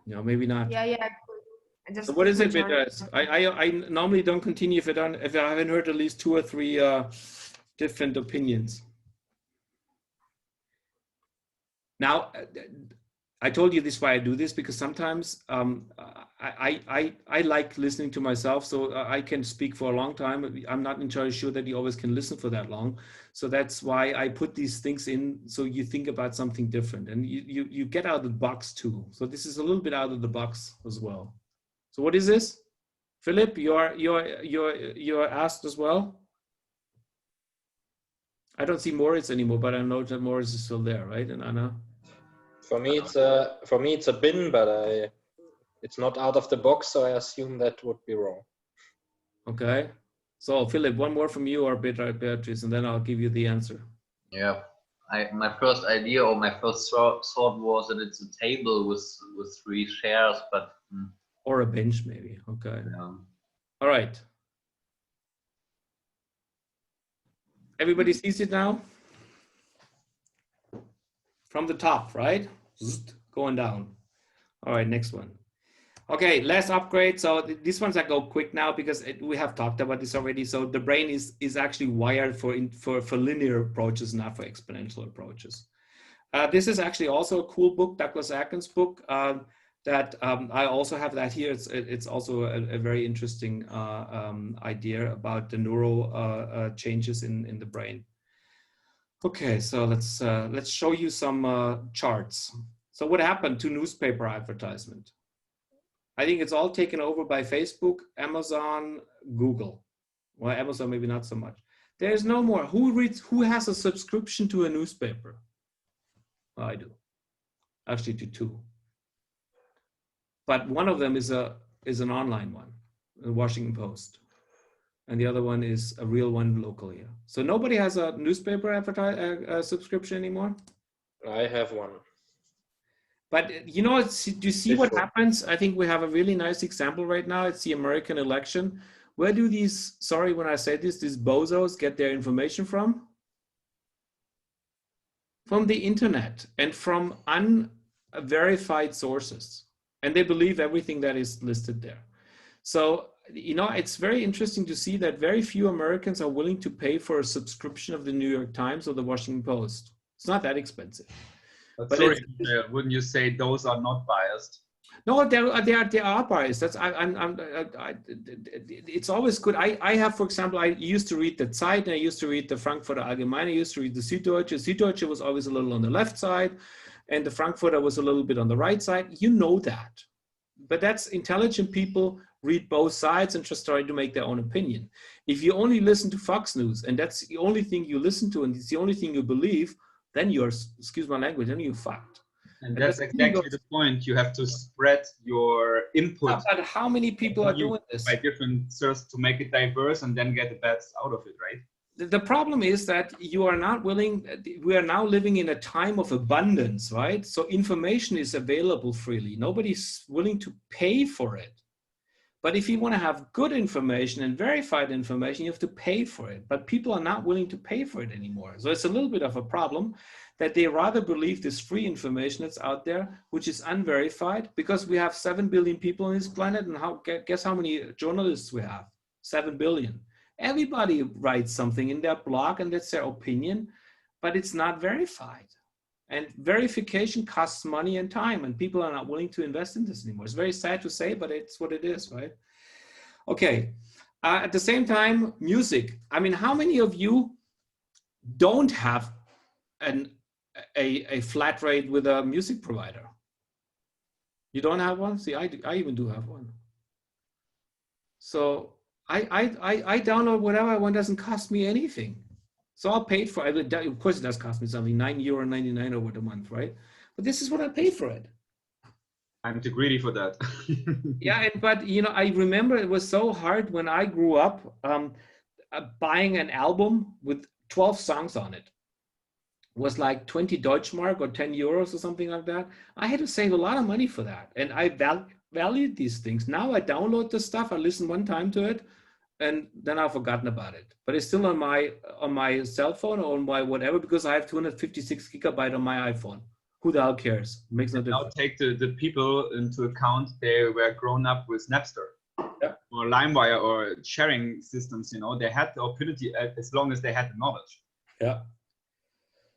Speaker 1: No, maybe not.
Speaker 3: Yeah.
Speaker 1: So what is it, Beatrice? I normally don't continue if I haven't heard at least 2 or 3 different opinions. Now, I told you this why I do this, because sometimes I like listening to myself, so I can speak for a long time. I'm not entirely sure that you always can listen for that long. So that's why I put these things in, so you think about something different and you get out of the box too. So this is a little bit out of the box as well. So what is this? Philip, you're asked as well. I don't see Moritz anymore, but I know that Moritz is still there, right? And Anna?
Speaker 2: For me, it's a bin, but it's not out of the box, so I assume that would be wrong.
Speaker 1: Okay. So Philip, one more from you or Beatrice, and then I'll give you the answer.
Speaker 14: Yeah. My first idea or my first thought was that it's a table with 3 chairs, but
Speaker 1: or a bench maybe. Okay.
Speaker 14: Yeah.
Speaker 1: All right. Everybody sees it now? From the top, right? Going down. All right, next one. Okay, last upgrade. So these ones I go quick now because we have talked about this already. So the brain is actually wired for linear approaches, not for exponential approaches. This is actually also a cool book, Douglas Atkins' book. That I also have that here. It's also a very interesting idea about the neural changes in the brain. Okay, so let's show you some charts. So what happened to newspaper advertisement? I think it's all taken over by Facebook, Amazon, Google. Well, Amazon maybe not so much. There's no more. Who has a subscription to a newspaper? Well, I do. Actually, to 2. But one of them is an online one, the Washington Post, and the other one is a real one local here. So nobody has a newspaper subscription anymore?
Speaker 2: I have one.
Speaker 1: But you know, do you see what happens? I think we have a really nice example right now. It's the American election. Where do these, sorry when I say this, these bozos get their information from? from the internet and from unverified sources. And they believe everything that is listed there. So, you know, it's very interesting to see that very few Americans are willing to pay for a subscription of the New York Times or the Washington Post. It's not that expensive.
Speaker 4: But sorry, wouldn't you say those are not biased?
Speaker 1: No, they are biased. That's it's always good. I have, for example, I used to read the Zeit, and I used to read the Frankfurter Allgemeine. I used to read the Süddeutsche. Süddeutsche was always a little on the left side, and the Frankfurter was a little bit on the right side. You know that, but that's intelligent people read both sides and just try to make their own opinion. If you only listen to Fox News and that's the only thing you listen to and it's the only thing you believe, then you're, excuse my language, then you're fucked.
Speaker 4: And that's exactly the point. You have to spread your input.
Speaker 1: But how many people are doing this?
Speaker 4: By different sources to make it diverse and then get the best out of it, right?
Speaker 1: The problem is that you are not willing, we are now living in a time of abundance, right? So information is available freely. Nobody's willing to pay for it. But if you want to have good information and verified information, you have to pay for it. But people are not willing to pay for it anymore. So it's a little bit of a problem that they rather believe this free information that's out there, which is unverified, because we have 7 billion people on this planet. And guess how many journalists we have? 7 billion. Everybody writes something in their blog and that's their opinion, but it's not verified. And verification costs money and time, and people are not willing to invest in this anymore. It's very sad to say, but it's what it is, right? Okay. At the same time, music. I mean, how many of you don't have a flat rate with a music provider? You don't have one? See, I even do have one. So I download whatever I want. Doesn't cost me anything. So I'll pay for it. Of course, it does cost me something, €9.99 over the month, right? But this is what I pay for it.
Speaker 4: I'm too greedy for that.
Speaker 1: Yeah, but you know, I remember it was so hard when I grew up buying an album with 12 songs on it. It was like 20 Deutschmark or 10 euros or something like that. I had to save a lot of money for that, and I valued these things. Now I download the stuff, I listen one time to it, and then I've forgotten about it. But it's still on my cell phone or on my whatever, because I have 256 gigabyte on my iPhone. Who the hell cares? It makes no difference.
Speaker 4: Now take the people into account. They were grown up with Napster,
Speaker 1: yeah,
Speaker 4: or LimeWire or sharing systems. You know, they had the opportunity as long as they had the knowledge.
Speaker 1: Yeah.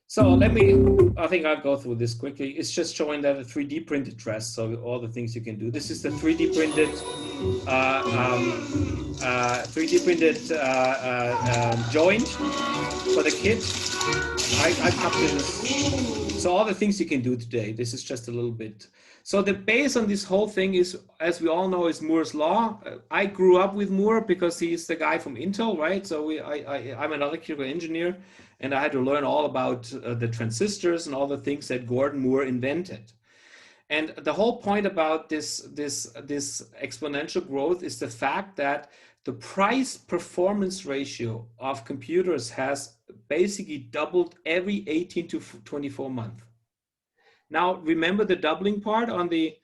Speaker 1: So I think I'll go through this quickly. It's just showing that a 3D printed dress. So all the things you can do. This is the 3D printed, joint for the kit. I cut this. So all the things you can do today. This is just a little bit. So the base on this whole thing is, as we all know, is Moore's law. I grew up with Moore because he's the guy from Intel, right? So I'm an electrical engineer, and I had to learn all about the transistors and all the things that Gordon Moore invented. And the whole point about this exponential growth is the fact that the price performance ratio of computers has basically doubled every 18 to 24 months. Now, remember the doubling part on the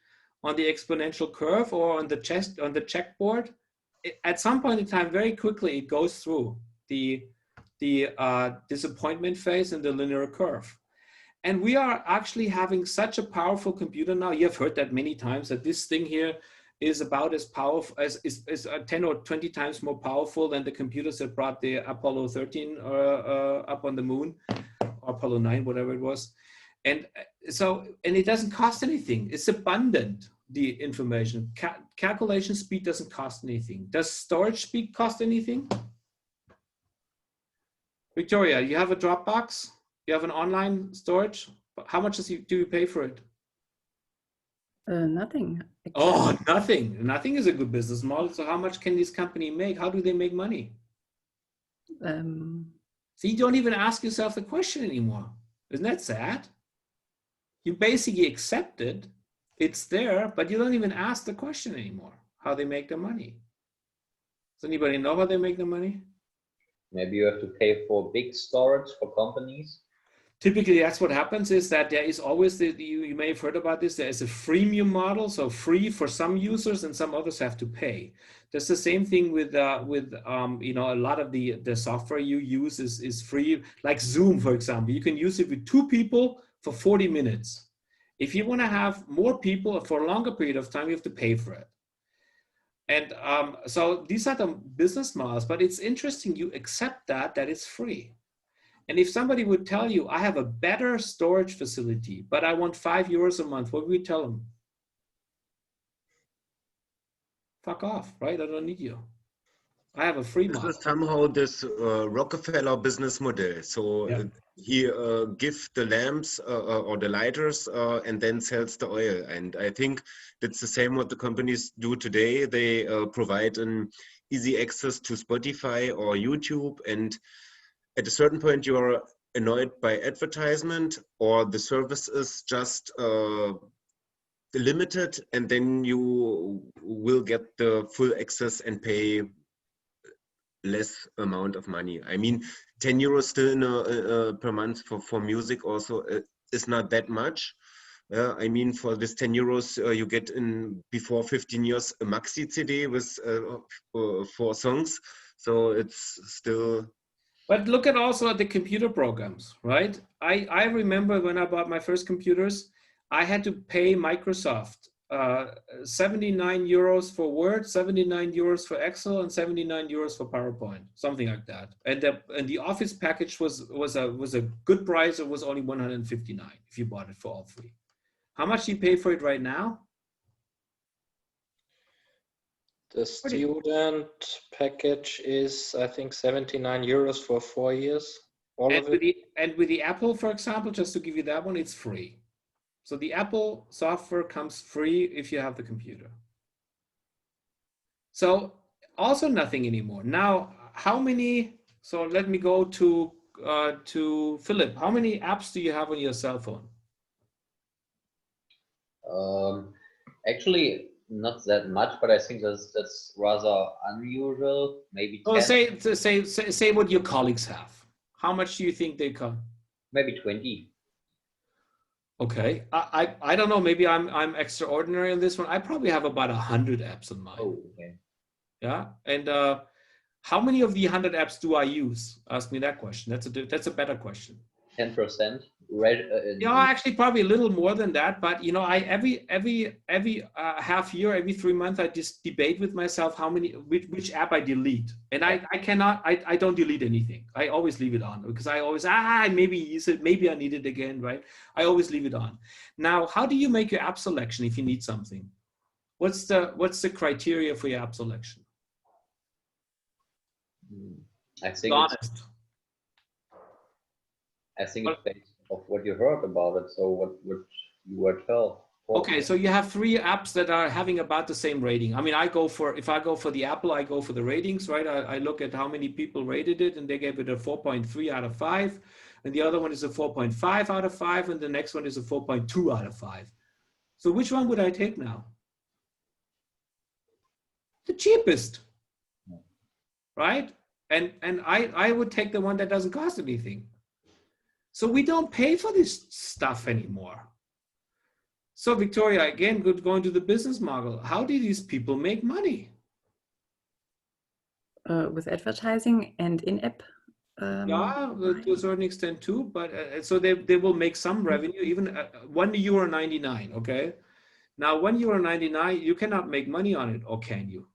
Speaker 1: exponential curve or on the checkboard? At some point in time, very quickly, it goes through the disappointment phase and the linear curve. And we are actually having such a powerful computer now. You've heard that many times, that this thing here is about as powerful is 10 or 20 times more powerful than the computers that brought the Apollo 13 up on the moon, or Apollo 9, whatever it was. And it doesn't cost anything. It's abundant, the information. Calculation speed doesn't cost anything. Does storage speed cost anything? Victoria, you have a Dropbox? You have an online storage? How much do you pay for it?
Speaker 12: Nothing.
Speaker 1: Oh, nothing. Nothing is a good business model. So how much can this company make? How do they make money? So you don't even ask yourself the question anymore. Isn't that sad? You basically accept it. It's there, but you don't even ask the question anymore, how they make their money. Does anybody know how they make their money?
Speaker 14: Maybe you have to pay for big storage for companies.
Speaker 1: typically that's what happens, is that there is always you may have heard about this, there is a freemium model, so free for some users and some others have to pay. That's the same thing with you know, a lot of the software you use is free, like Zoom, for example. You can use it with 2 people for 40 minutes. If you want to have more people for a longer period of time, you have to pay for it. And so these are the business models, but it's interesting you accept that it's free. And if somebody would tell you, I have a better storage facility, but I want €5 a month, what would we tell them? Fuck off, right? I don't need you. I have a free model.
Speaker 5: This is somehow this Rockefeller business model. So he gives the lamps or the lighters and then sells the oil. And I think that's the same what the companies do today. They provide an easy access to Spotify or YouTube, and at a certain point you are annoyed by advertisement, or the service is just limited, and then you will get the full access and pay less amount of money. I mean, €10 still in per month for music also is not that much. I mean, for this €10 you get in before 15 years a maxi CD with 4 songs. So it's still.
Speaker 1: But look at also at the computer programs, right? I remember when I bought my first computers, I had to pay Microsoft €79 for Word, €79 for Excel, and €79 for PowerPoint, something like that. And the Office package was a good price. It was only $159 if you bought it for all 3. How much do you pay for it right now?
Speaker 2: The student package is, I think, €79 for 4 years. All of it.
Speaker 1: And with the Apple, for example, just to give you that one, it's free. So the Apple software comes free if you have the computer. So also nothing anymore. Now, how many, so let me go to Philip. How many apps do you have on your cell phone?
Speaker 14: Actually, not that much, but I think that's rather unusual. Maybe 10.
Speaker 1: Oh, say what your colleagues have. How much do you think they come?
Speaker 14: Maybe 20.
Speaker 1: Okay, I don't know. Maybe I'm extraordinary on this one. I probably have about 100 apps on mine.
Speaker 14: Oh, okay.
Speaker 1: Yeah, and how many of the 100 apps do I use? Ask me that question. That's a better question.
Speaker 14: 10%.
Speaker 1: Yeah, actually probably a little more than that. But you know, I every half year, every 3 months, I just debate with myself which app I delete, and I don't delete anything. I always leave it on because I always maybe use it, maybe I need it again, right? I always leave it on. Now, how do you make your app selection if you need something? What's the criteria for your app selection?
Speaker 14: I think it's based off what you heard about it. So what you were told.
Speaker 1: Okay, so you have 3 apps that are having about the same rating. I mean, if I go for the Apple, I go for the ratings, right? I look at how many people rated it, and they gave it a 4.3 out of 5. And the other one is a 4.5 out of 5. And the next one is a 4.2 out of 5. So which one would I take now? The cheapest, right? And I would take the one that doesn't cost anything. So we don't pay for this stuff anymore. So Victoria, again, going to the business model. How do these people make money?
Speaker 12: With advertising and in-app.
Speaker 1: Yeah, to a certain extent too. But so they will make some revenue, even €1.99. Okay. Now €1.99, you cannot make money on it, or can you?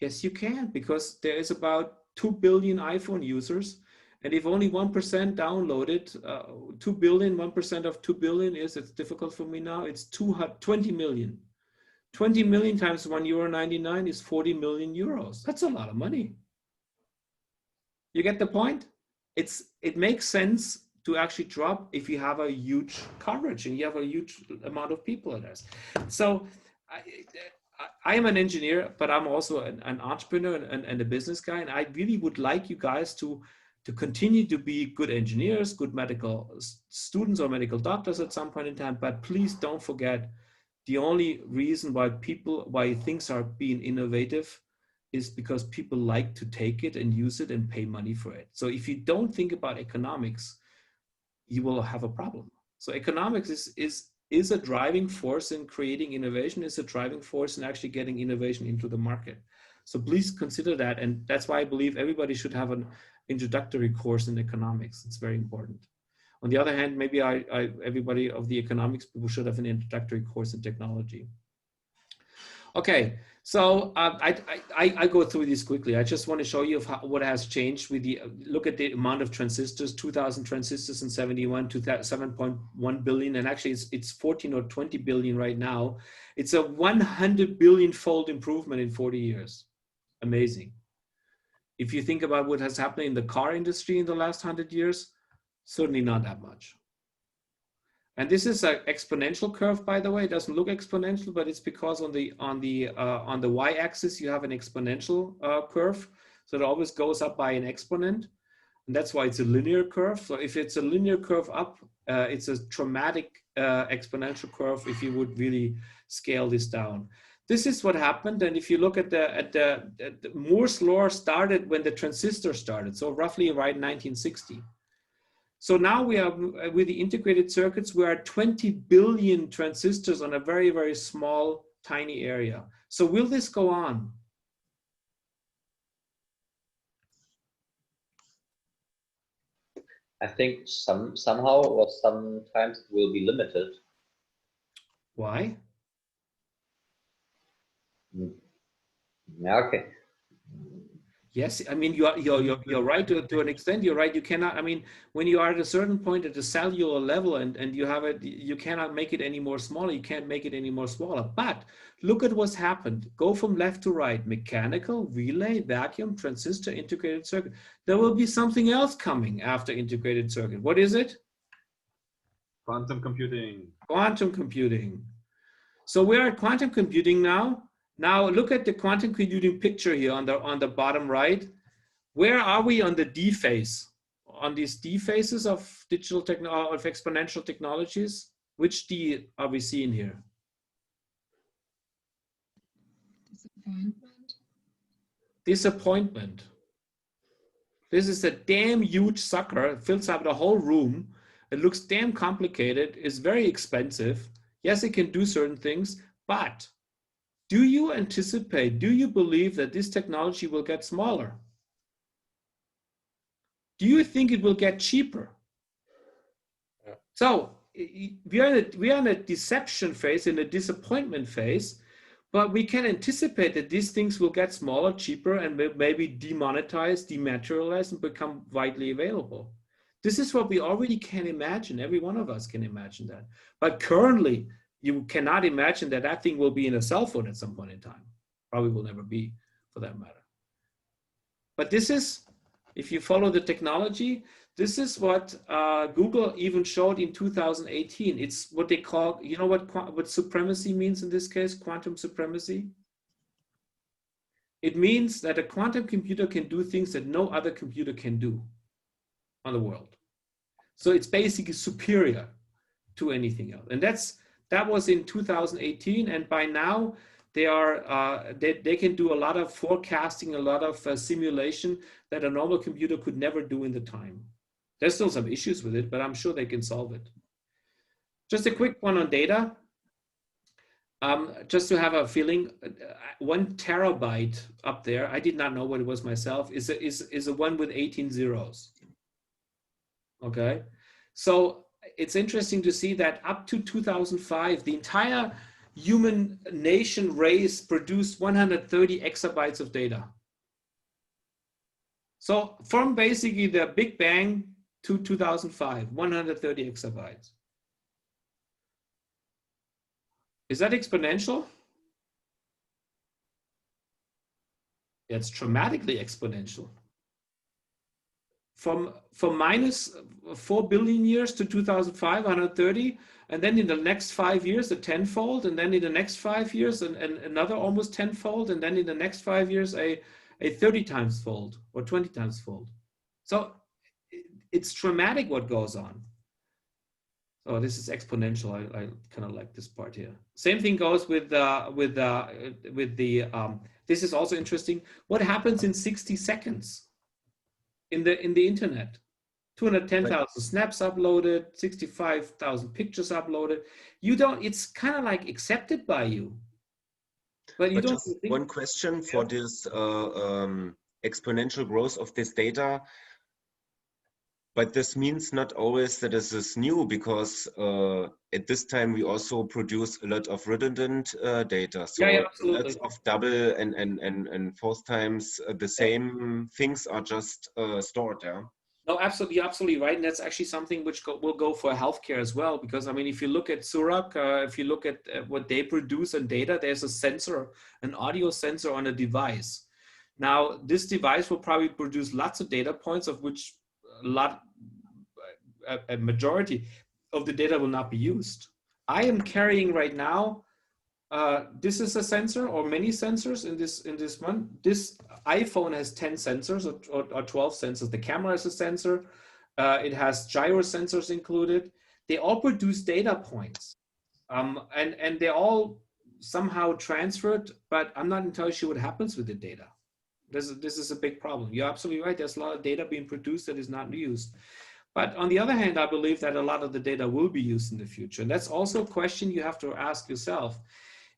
Speaker 1: Yes, you can, because there is about 2 billion iPhone users. And if only 1% downloaded, 2 billion, 1% of 2 billion it's difficult for me now, it's 20 million. 20 million times €1.99 is 40 million euros. That's a lot of money. You get the point? It makes sense to actually drop if you have a huge coverage and you have a huge amount of people in this. So I am an engineer, but I'm also an entrepreneur and a business guy. And I really would like you guys to continue to be good engineers, good medical students or medical doctors at some point in time. But please don't forget, the only reason why things are being innovative is because people like to take it and use it and pay money for it. So if you don't think about economics, you will have a problem. So economics is a driving force in creating innovation, is a driving force in actually getting innovation into the market. So please consider that. And that's why I believe everybody should have an introductory course in economics. It's very important. On the other hand, maybe everybody of the economics people should have an introductory course in technology. Okay, so I go through this quickly. I just want to show you what has changed with the, look at the amount of transistors, 2,000 transistors in 71 to 7.1 billion. And actually it's 14 or 20 billion right now. It's a 100 billion fold improvement in 40 years. Amazing. If you think about what has happened in the car industry in the last 100 years, certainly not that much. And this is an exponential curve, by the way. It doesn't look exponential, but it's because on the y-axis you have an exponential curve, so it always goes up by an exponent, and that's why it's a linear curve. So if it's a linear curve up, it's a dramatic exponential curve if you would really scale this down. This is what happened, and if you look at the Moore's law started when the transistor started, so roughly right in 1960. So now we are, with the integrated circuits, we are 20 billion transistors on a very, very small, tiny area. So will this go on?
Speaker 14: I think somehow or sometimes it will be limited.
Speaker 1: Why?
Speaker 14: Yeah, okay.
Speaker 1: Yes, I mean, you're right to an extent. You're right. You cannot, I mean, when you are at a certain point at the cellular level and you have it, you cannot make it any more smaller. You can't make it any more smaller. But look at what's happened. Go from left to right. Mechanical, relay, vacuum, transistor, integrated circuit. There will be something else coming after integrated circuit. What is it?
Speaker 4: Quantum computing.
Speaker 1: Quantum computing. So we're at quantum computing now. Now look at the quantum computing picture here on the bottom right. Where are we on the D phase? On these D phases of digital technology, of exponential technologies? Which D are we seeing here?
Speaker 15: Disappointment.
Speaker 1: Disappointment. This is a damn huge sucker. It fills up the whole room. It looks damn complicated. It's very expensive. Yes, it can do certain things, but do you anticipate, do you believe that this technology will get smaller? Do you think it will get cheaper?
Speaker 2: Yeah.
Speaker 1: So we are in a deception phase, in a disappointment phase, but we can anticipate that these things will get smaller, cheaper, and maybe demonetized, dematerialized, and become widely available. This is what we already can imagine. Every one of us can imagine that. But currently, you cannot imagine that that thing will be in a cell phone at some point in time. Probably will never be, for that matter. But this is, if you follow the technology, this is what Google even showed in 2018. It's what they call, you know what supremacy means in this case, quantum supremacy? It means that a quantum computer can do things that no other computer can do on the world. So it's basically superior to anything else. And that was in 2018, and by now they can do a lot of forecasting, a lot of simulation that a normal computer could never do in the time. There's still some issues with it, but I'm sure they can solve it. Just a quick one on data. Just to have a feeling, 1 terabyte up there, I did not know what it was myself, is a one with 18 zeros. Okay, so it's interesting to see that up to 2005, the entire human nation race produced 130 exabytes of data. So from basically the Big Bang to 2005, 130 exabytes. Is that exponential? It's dramatically exponential. From minus 4 billion years to 2005, 130, and then in the next 5 years, a tenfold, and then in the next 5 years, another almost tenfold, and then in the next 5 years, a 30 times fold or 20 times fold. So it's dramatic what goes on. Oh, this is exponential. I kind of like this part here. Same thing goes with the. This is also interesting. What happens in 60 seconds in the internet? 210,000 snaps uploaded, 65,000 pictures uploaded. You don't. It's kind of like accepted by you, but you don't.
Speaker 5: Just one question for this exponential growth of this data. But this means not always that this is new, because at this time we also produce a lot of redundant data. So lots of double and fourth times the same things are just stored there.
Speaker 1: No, absolutely, you're absolutely right. And that's actually something which will go for healthcare as well. Because I mean, if you look at Surak, if you look at what they produce in data, there's a sensor, an audio sensor on a device. Now, this device will probably produce lots of data points, of which a majority of the data will not be used. I am carrying right now, this is a sensor or many sensors in this one. This iPhone has 10 sensors or 12 sensors. The camera is a sensor. It has gyro sensors included. They all produce data points, and they're all somehow transferred, but I'm not entirely sure what happens with the data. This is a big problem. You're absolutely right. There's a lot of data being produced that is not used. But on the other hand, I believe that a lot of the data will be used in the future. And that's also a question you have to ask yourself.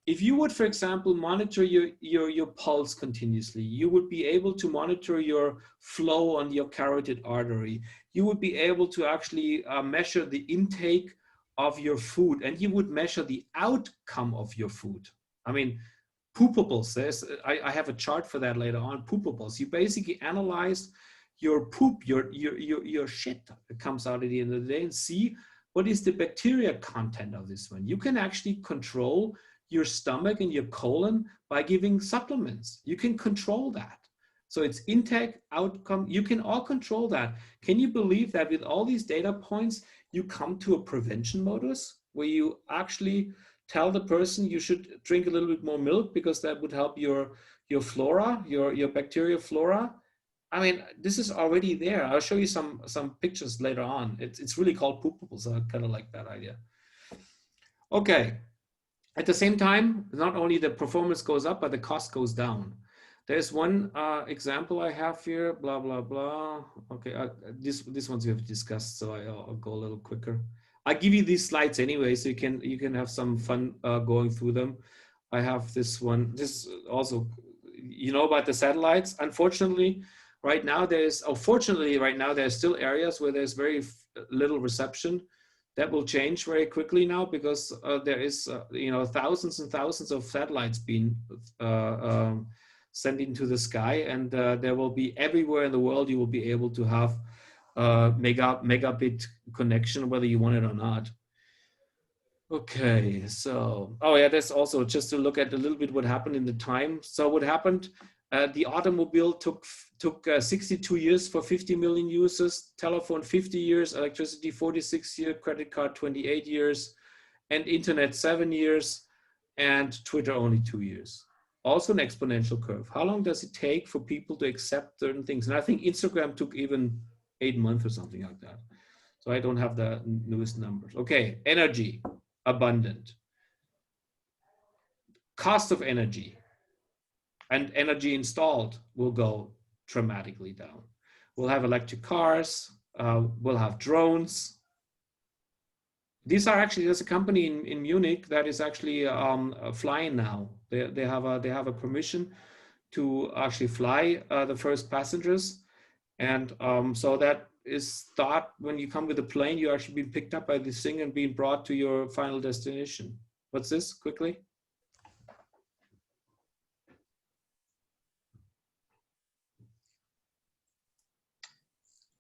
Speaker 1: If you would, for example, monitor your pulse continuously, you would be able to monitor your flow on your carotid artery. You would be able to actually measure the intake of your food, and you would measure the outcome of your food. I mean, poopables, I have a chart for that later on, poopables. You basically analyze your poop, your shit that comes out at the end of the day, and see what is the bacteria content of this one. You can actually control your stomach and your colon by giving supplements. You can control that. So it's intake, outcome, you can all control that. Can you believe that with all these data points, you come to a prevention modus where you actually tell the person you should drink a little bit more milk because that would help your flora, your bacterial flora? I mean, this is already there. I'll show you some pictures later on. It's really called poopables. I kind of like that idea. Okay. At the same time, not only the performance goes up, but the cost goes down. There's one example I have here, blah, blah, blah. Okay, this one's we have discussed, so I'll go a little quicker. I give you these slides anyway, so you can have some fun going through them. I have this one. This also, you know about the satellites. Unfortunately, right now there's still areas where there's very little reception. That will change very quickly now, because there is thousands and thousands of satellites being sent into the sky, and there will be everywhere in the world you will be able to have megabit connection, whether you want it or not. Okay, so that's also just to look at a little bit what happened in the time. So what happened? The automobile took 62 years for 50 million users, telephone 50 years, electricity 46 years, credit card 28 years, and internet 7 years, and Twitter only 2 years. Also an exponential curve. How long does it take for people to accept certain things? And I think Instagram took even 8 months or something like that. So I don't have the newest numbers. Okay, energy, abundant. Cost of energy and energy installed will go dramatically down. We'll have electric cars, we'll have drones. There's a company in Munich that is actually flying now. They have a permission to actually fly the first passengers. And so that is thought when you come with a plane, you're actually being picked up by this thing and being brought to your final destination. What's this, quickly?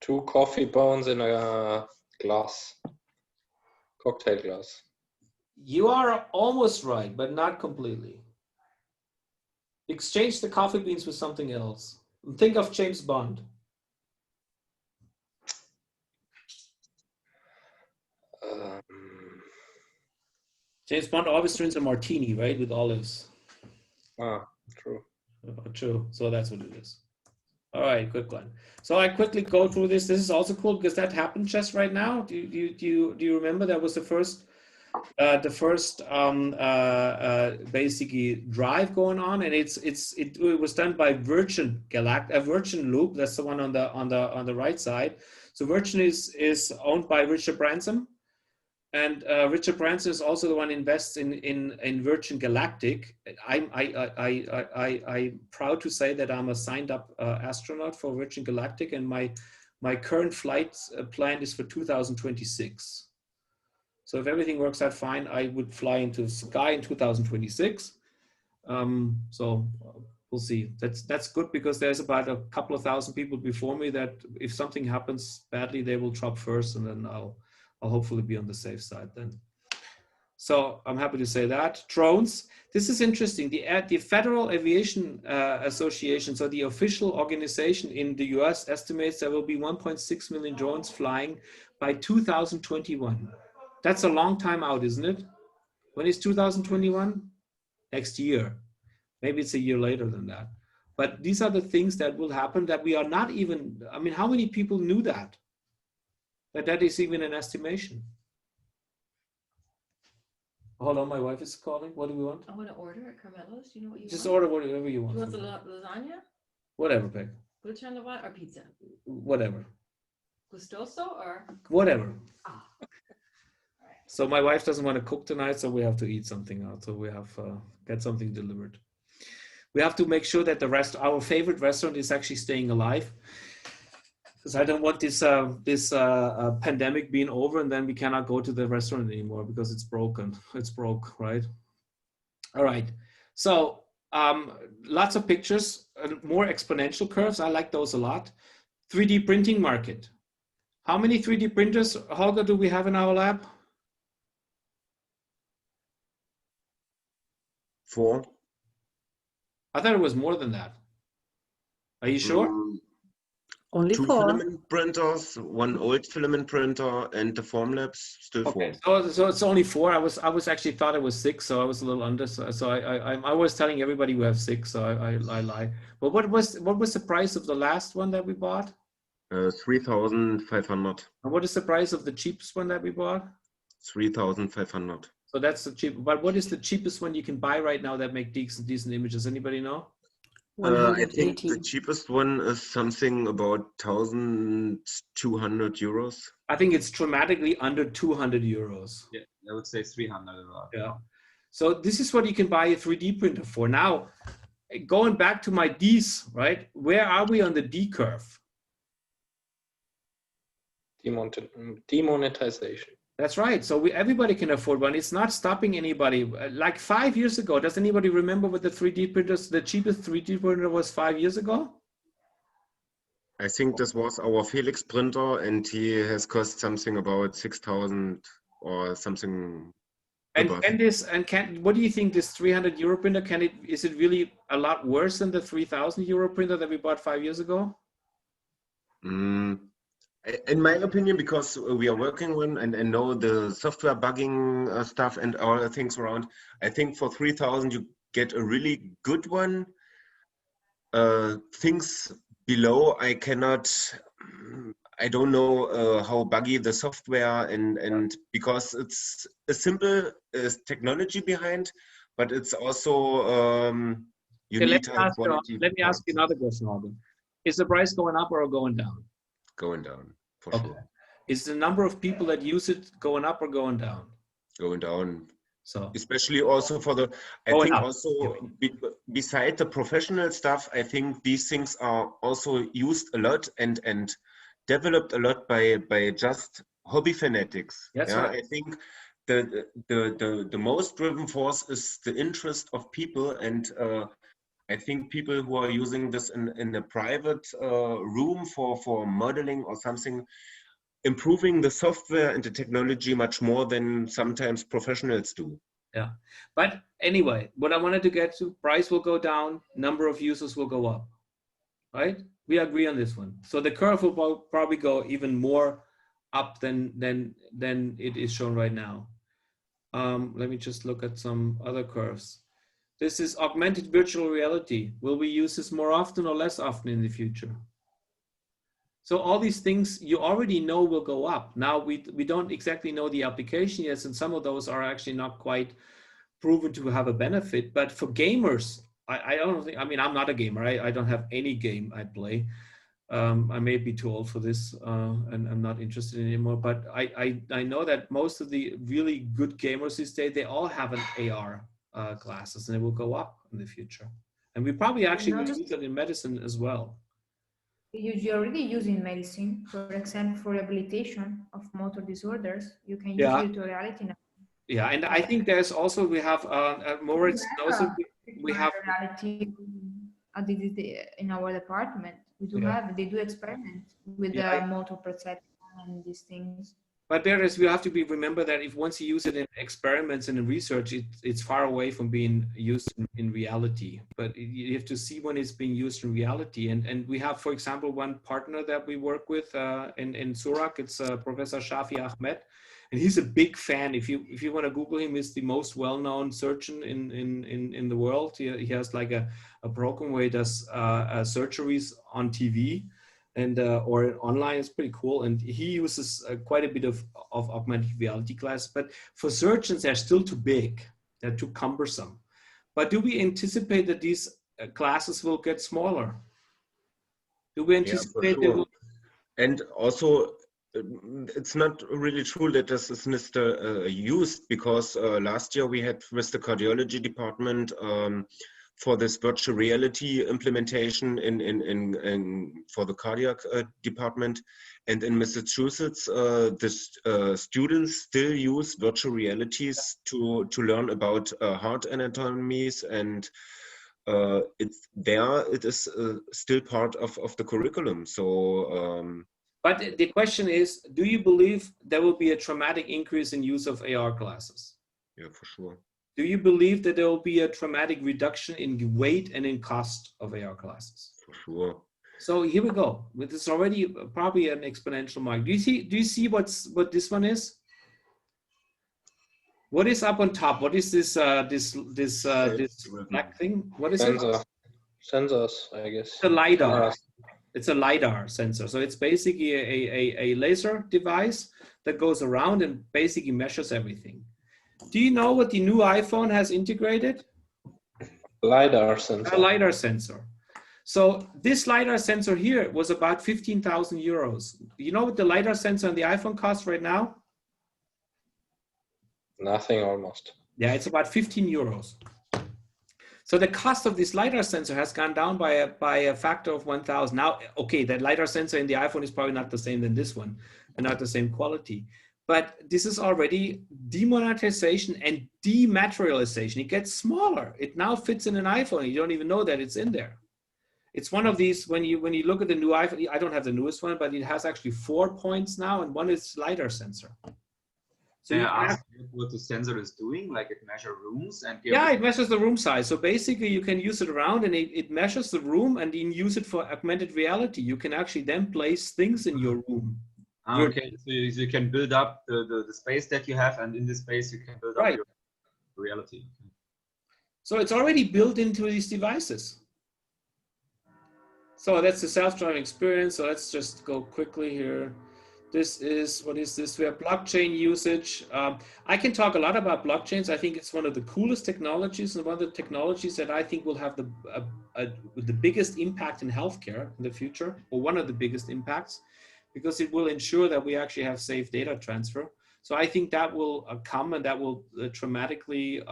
Speaker 2: Two coffee bones in a glass, cocktail glass.
Speaker 1: You are almost right, but not completely. Exchange the coffee beans with something else. Think of James Bond. James Bond always drinks a martini, right, with olives.
Speaker 2: Ah, true.
Speaker 1: True. So that's what it is. All right, quick one. So I quickly go through this. This is also cool because that happened just right now. Do you remember that was the first basically drive going on, and it was done by Virgin Virgin Loop. That's the one on the right side. So Virgin is owned by Richard Branson, and Richard Branson is also the one who invests in Virgin Galactic. I'm proud to say that I'm a signed up astronaut for Virgin Galactic, and my current flight plan is for 2026. So if everything works out fine, I would fly into the sky in 2026. So we'll see. That's good because there's about a couple of thousand people before me that if something happens badly, they will drop first, and then I'll hopefully be on the safe side then. So I'm happy to say that. Drones. This is interesting. The Federal Aviation Association, so the official organization in the US, estimates there will be 1.6 million drones flying by 2021. That's a long time out, isn't it? When is 2021? Next year. Maybe it's a year later than that. But these are the things that will happen that we are not even, I mean, how many people knew that? That is even an estimation. Hold on, my wife is calling. What do we want?
Speaker 15: I want to order at Carmelo's. You know what you
Speaker 1: Just
Speaker 15: want?
Speaker 1: order whatever you want.
Speaker 15: You want the lasagna?
Speaker 1: Whatever, Peg.
Speaker 15: Gluten or pizza?
Speaker 1: Whatever.
Speaker 15: Gustoso or?
Speaker 1: Whatever.
Speaker 15: Ah.
Speaker 1: So my wife doesn't want to cook tonight, so we have to eat something out. So we have get something delivered. We have to make sure that our favorite restaurant is actually staying alive, because I don't want this pandemic being over and then we cannot go to the restaurant anymore because it's broken. It's broke, right? All right. So lots of pictures, more exponential curves. I like those a lot. 3D printing market. How many 3D printers, Holger, do we have in our lab?
Speaker 5: 4.
Speaker 1: I thought it was more than that. Are you sure?
Speaker 12: Only
Speaker 5: 2
Speaker 12: 4.
Speaker 5: filament printers, 1 old filament printer, and the Formlabs still 4.
Speaker 1: So it's only 4. I was actually thought it was 6, so I was a little under. So I was telling everybody we have 6, so I lie. But what was the price of the last one that we bought?
Speaker 5: 3,500.
Speaker 1: And what is the price of the cheapest one that we bought?
Speaker 5: 3,500.
Speaker 1: So that's the cheap. But what is the cheapest one you can buy right now that make decent images? Anybody know?
Speaker 5: I think the cheapest one is something about 1,200 euros.
Speaker 1: I think it's dramatically under 200 euros.
Speaker 4: Yeah, I would say 300 a lot.
Speaker 1: Yeah. So this is what you can buy a 3D printer for. Now, going back to my Ds, right? Where are we on the D curve?
Speaker 2: Demonetization.
Speaker 1: That's right. So everybody can afford one. It's not stopping anybody. Like 5 years ago, does anybody remember what the 3D printers, the cheapest 3D printer was 5 years ago?
Speaker 5: I think this was our Felix printer, and he has cost something about 6,000 or something.
Speaker 1: And what do you think this 300 euro printer, is it really a lot worse than the 3,000 euro printer that we bought 5 years ago?
Speaker 5: In my opinion, because we are working on and know the software bugging stuff and all the things around, I think for 3,000 you get a really good one. Things below, I don't know how buggy the software and because it's a simple technology behind, but it's also you need high quality.
Speaker 1: Let me ask you another question, Robin. Is the price going up or going down?
Speaker 5: Going down, for sure.
Speaker 1: Is the number of people that use it going up or going down?
Speaker 5: Going down.
Speaker 1: So
Speaker 5: especially also for the, I think also beside the professional stuff, I think these things are also used a lot and developed a lot by just hobby fanatics.
Speaker 1: That's right.
Speaker 5: I think the most driven force is the interest of people, and I think people who are using this in a private room for modeling or something, improving the software and the technology much more than sometimes professionals do.
Speaker 1: Yeah, but anyway, what I wanted to get to, price will go down, number of users will go up, right? We agree on this one. So the curve will probably go even more up than it is shown right now. Let me just look at some other curves. This is augmented virtual reality. Will we use this more often or less often in the future? So all these things you already know will go up. Now we don't exactly know the application yet, and some of those are actually not quite proven to have a benefit. But for gamers, I don't think, I mean, I'm not a gamer. I don't have any game I play. I may be too old for this and I'm not interested anymore, but I know that most of the really good gamers these days, they all have an AR glasses, and it will go up in the future. And we probably actually will use it in medicine as well.
Speaker 3: You're already using medicine, for example, for rehabilitation of motor disorders. You can use
Speaker 1: Yeah.
Speaker 3: virtual reality now.
Speaker 1: Yeah, and I think there's also, we have Moritz knows it, we have
Speaker 3: reality in our department. We do have, they do experiments with motor perception and these things.
Speaker 1: But we have to remember that if once you use it in experiments and in research, it's far away from being used in reality. But you have to see when it's being used in reality. And we have, for example, one partner that we work with in Zurich. It's Professor Shafi Ahmed, and he's a big fan. If you want to Google him, he's the most well-known surgeon in the world. He has like a program where he does surgeries on TV. And or online. Is pretty cool, and he uses quite a bit of augmented reality classes. But for surgeons, they're still too big; they're too cumbersome. But do we anticipate that these classes will get smaller? Do we anticipate they will?
Speaker 5: And also, it's not really true that this is used, because last year we had with the cardiology department. For this virtual reality implementation for the cardiac department, and in Massachusetts, the students still use virtual realities to learn about heart anatomies, and it is still part of the curriculum. So.
Speaker 1: But the question is, do you believe there will be a dramatic increase in use of AR glasses?
Speaker 5: Yeah, for sure.
Speaker 1: Do you believe that there will be a dramatic reduction in weight and in cost of AR glasses?
Speaker 5: For sure.
Speaker 1: So here we go. This is already probably an exponential mark. Do you see what this one is? What is up on top? What is this this black thing? What is it?
Speaker 2: Sensors, I guess.
Speaker 1: It's a LiDAR. It's a LiDAR sensor. So it's basically a laser device that goes around and basically measures everything. Do you know what the new iPhone has integrated?
Speaker 2: LiDAR sensor.
Speaker 1: A LiDAR sensor. So this LiDAR sensor here was about 15,000 euros. You know what the LiDAR sensor on the iPhone costs right now?
Speaker 2: Nothing, almost.
Speaker 1: Yeah, it's about 15 euros. So the cost of this LiDAR sensor has gone down by a factor of 1,000. Now, okay, that LiDAR sensor in the iPhone is probably not the same than this one, and not the same quality. But this is already demonetization and dematerialization. It gets smaller. It now fits in an iPhone. You don't even know that it's in there. It's one of these, when you look at the new iPhone, I don't have the newest one, but it has actually 4 points now, and one is LiDAR sensor.
Speaker 4: So you ask what the sensor is doing, like it measures rooms and
Speaker 1: yeah, it measures the room size. So basically you can use it around, and it measures the room, and then use it for augmented reality. You can actually then place things in your room.
Speaker 4: Okay, so you can build up the space that you have, and in this space you can build up your reality.
Speaker 1: So it's already built into these devices. So that's the self-driving experience. So let's just go quickly here. This is, what is this? We have blockchain usage. I can talk a lot about blockchains. I think it's one of the coolest technologies, and one of the technologies that I think will have the biggest impact in healthcare in the future, or one of the biggest impacts, because it will ensure that we actually have safe data transfer. So I think that will come, and that will dramatically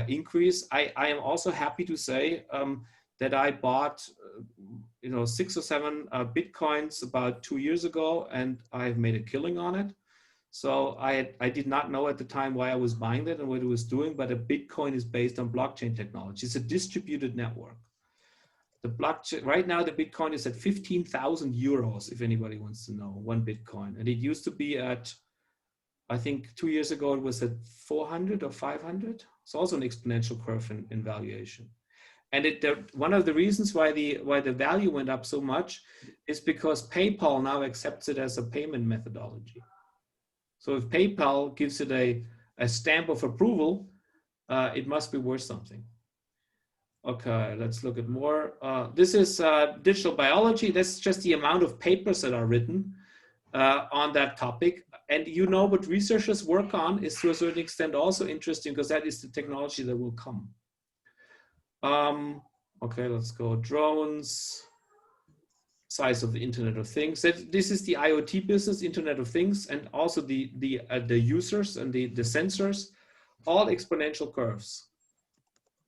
Speaker 1: increase. I am also happy to say that I bought 6 or 7 Bitcoins about 2 years ago, and I've made a killing on it. So I did not know at the time why I was buying that and what it was doing, but a Bitcoin is based on blockchain technology. It's a distributed network. The blockchain, right now, the Bitcoin is at 15,000 euros, if anybody wants to know, 1 Bitcoin. And it used to be at, I think 2 years ago, it was at 400 or 500. It's also an exponential curve in valuation. And one of the reasons why the value went up so much is because PayPal now accepts it as a payment methodology. So if PayPal gives it a stamp of approval, it must be worth something. Okay, let's look at more. This is digital biology. That's just the amount of papers that are written on that topic. And you know what researchers work on is to a certain extent also interesting because that is the technology that will come. Okay, let's go drones. Size of the Internet of Things. This is the IoT business, Internet of Things, and also the users and the sensors, all exponential curves.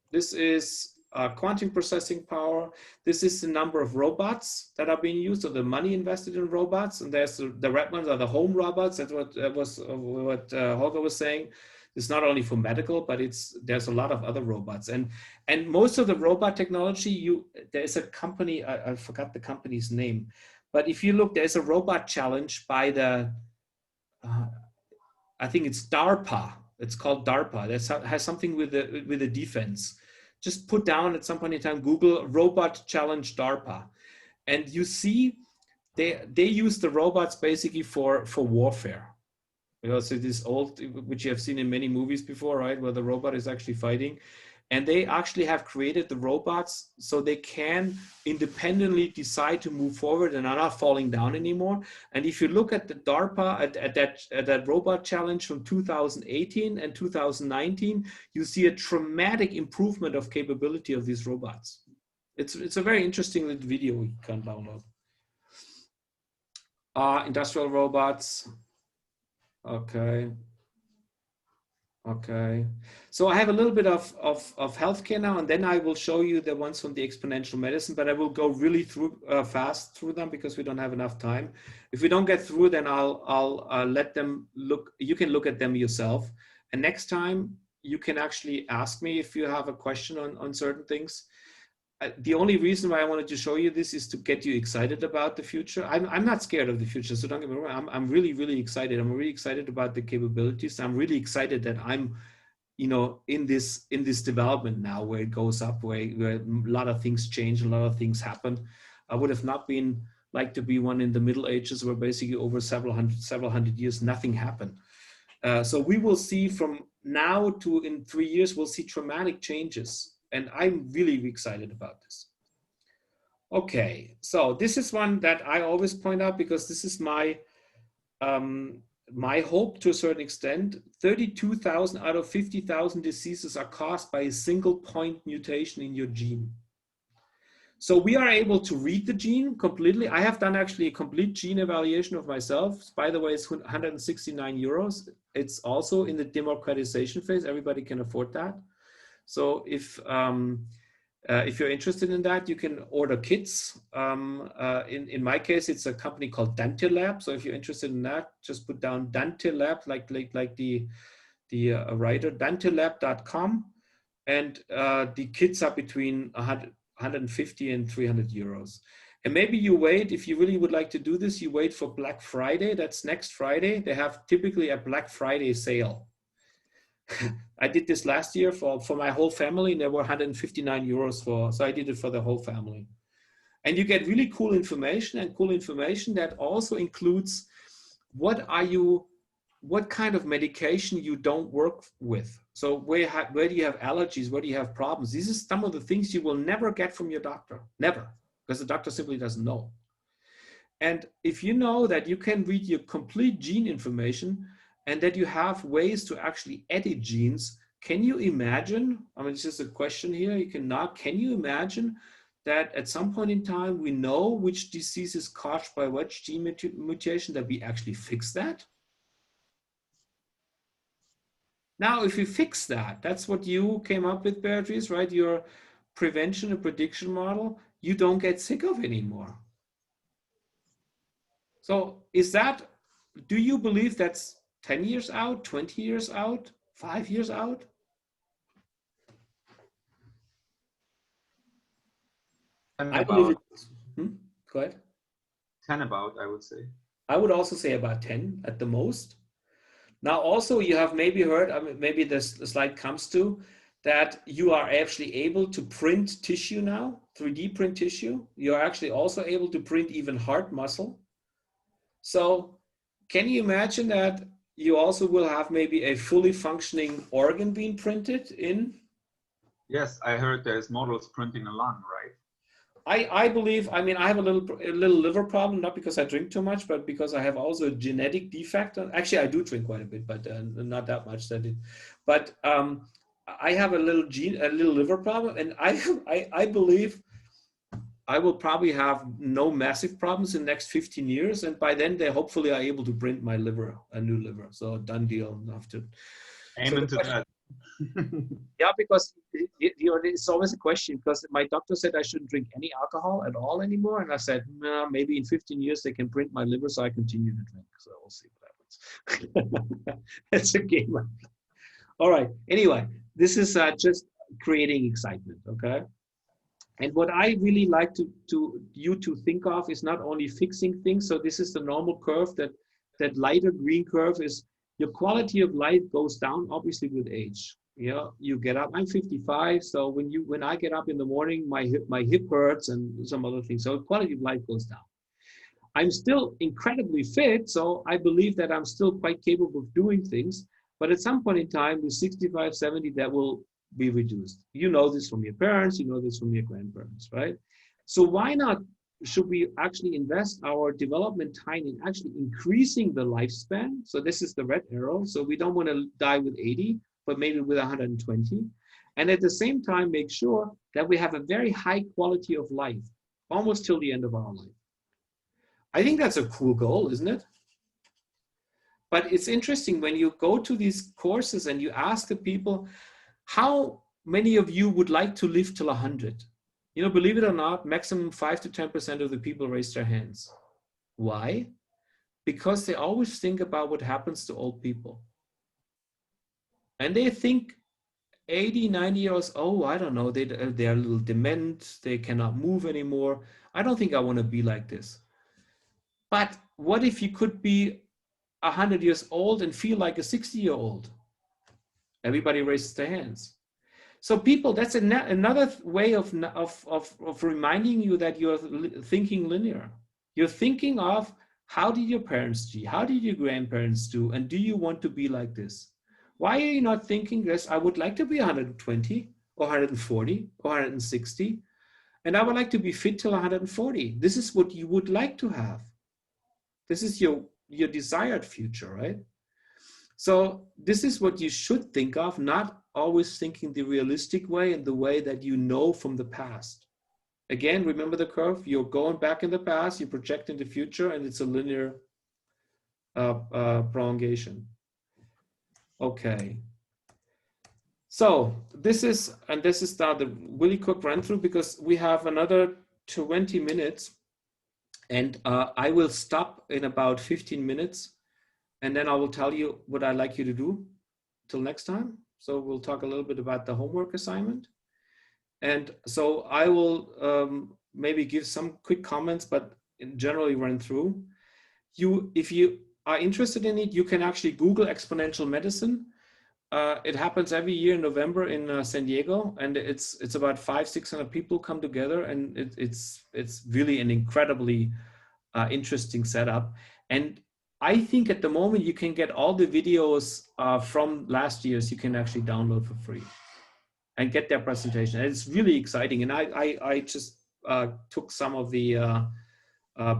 Speaker 1: This is quantum processing power. This is the number of robots that are being used, or the money invested in robots. And there's the red ones are the home robots. That's what Holger was saying. It's not only for medical, but there's a lot of other robots. And most of the robot technology, there's a company, I forgot the company's name, but if you look, there's a robot challenge by the, I think it's DARPA. It's called DARPA. That has something with the defense. Just put down at some point in time, Google robot challenge DARPA. And you see, they use the robots basically for warfare. Because it is old, which you have seen in many movies before, right? Where the robot is actually fighting. And they actually have created the robots so they can independently decide to move forward and are not falling down anymore. And if you look at the DARPA, at that robot challenge from 2018 and 2019, you see a dramatic improvement of capability of these robots. It's a very interesting little video you can download. Industrial robots. Okay. Okay. So I have a little bit of healthcare now, and then I will show you the ones from the exponential medicine, but I will go really fast through them because we don't have enough time. If we don't get through, then I'll let them look. You can look at them yourself. And next time you can actually ask me if you have a question on certain things. The only reason why I wanted to show you this is to get you excited about the future. I'm not scared of the future, so don't get me wrong. I'm really, really excited. I'm really excited about the capabilities. I'm really excited that I'm, in this development now where it goes up, where a lot of things change, a lot of things happen. I would have not been like to be one in the Middle Ages where basically over several hundred years, nothing happened. So we will see from now to in 3 years, we'll see dramatic changes. And I'm really excited about this. Okay, so this is one that I always point out because this is my hope to a certain extent. 32,000 out of 50,000 diseases are caused by a single point mutation in your gene. So we are able to read the gene completely. I have done actually a complete gene evaluation of myself. By the way, it's 169 euros. It's also in the democratization phase. Everybody can afford that. So if you're interested in that, you can order kits. In my case, it's a company called Dantilab. So if you're interested in that, just put down Dantilab, like the writer, dantilab.com, and the kits are between 150 and 300 euros. And maybe you wait, if you really would like to do this, you wait for Black Friday. That's next Friday. They have typically a Black Friday sale. I did this last year for my whole family, and there were 159 euros so I did it for the whole family. And you get really cool information, and cool information that also includes what kind of medication you don't work with. So where do you have allergies? Where do you have problems? These are some of the things you will never get from your doctor, never, because the doctor simply doesn't know. And if you know that you can read your complete gene information, and that you have ways to actually edit genes, can you imagine, I mean, it's just a question here, can you imagine that at some point in time, we know which disease is caused by which gene mutation, that we actually fix that? Now, if you fix that, that's what you came up with, Beatrice, right? Your prevention and prediction model, you don't get sick of anymore. So do you believe that's 10 years out, 20 years out, 5 years out? I believe Go ahead.
Speaker 4: 10 about, I would say.
Speaker 1: I would also say about 10 at the most. Now, also you have maybe heard, maybe the slide comes to, that you are actually able to print tissue now, 3D print tissue. You're actually also able to print even heart muscle. So can you imagine that you also will have maybe a fully functioning organ being printed in
Speaker 4: Yes, I heard there's models printing a lung, right?
Speaker 1: I believe, I mean, I have a little liver problem, not because I drink too much, but because I have also a genetic defect. Actually, I do drink quite a bit, but not that much. But I have a little liver problem, and I believe I will probably have no massive problems in the next 15 years. And by then they hopefully are able to print my liver, a new liver. So done deal. After.
Speaker 4: Amen to that.
Speaker 1: Yeah, because it's always a question, because my doctor said I shouldn't drink any alcohol at all anymore. And I said, nah, maybe in 15 years they can print my liver so I continue to drink. So we'll see what happens. It's a game. All right. Anyway, this is just creating excitement. Okay. And what I really like you to think of is not only fixing things. So this is the normal curve. That lighter green curve is your quality of life goes down, obviously, with age. You know, you get up. I'm 55, so when I get up in the morning, my hip hurts and some other things. So quality of life goes down. I'm still incredibly fit, so I believe that I'm still quite capable of doing things. But at some point in time, with 65, 70, that will be reduced. You know this from your parents, you know this from your grandparents, right? So why not should we actually invest our development time in actually increasing the lifespan? So this is the red arrow. So we don't want to die with 80, but maybe with 120. And at the same time, make sure that we have a very high quality of life, almost till the end of our life. I think that's a cool goal, isn't it? But it's interesting when you go to these courses and you ask the people, how many of you would like to live till 100? You know, believe it or not, maximum 5 to 10% of the people raise their hands. Why? Because they always think about what happens to old people. And they think 80, 90 years, oh, I don't know, they're a little dement, they cannot move anymore. I don't think I want to be like this. But what if you could be 100 years old and feel like a 60-year-old? Everybody raises their hands. So people, that's another way of reminding you that you're thinking linear. You're thinking of, how did your parents do? How did your grandparents do? And do you want to be like this? Why are you not thinking this? I would like to be 120 or 140 or 160. And I would like to be fit till 140. This is what you would like to have. This is your desired future, right? So this is what you should think of, not always thinking the realistic way and the way that you know from the past. Again, remember the curve? You're going back in the past, you're projecting the future, and it's a linear prolongation. Okay. So this is now the really quick run through, because we have another 20 minutes, and I will stop in about 15 minutes. And then I will tell you what I'd like you to do till next time. So we'll talk a little bit about the homework assignment. And so I will maybe give some quick comments, but generally run through. If you are interested in it, you can actually Google exponential medicine. It happens every year in November in San Diego, and it's about 500-600 people come together, and it's really an incredibly interesting setup. And I think at the moment you can get all the videos from last year's, you can actually download for free and get their presentation. And it's really exciting. And I just took some of the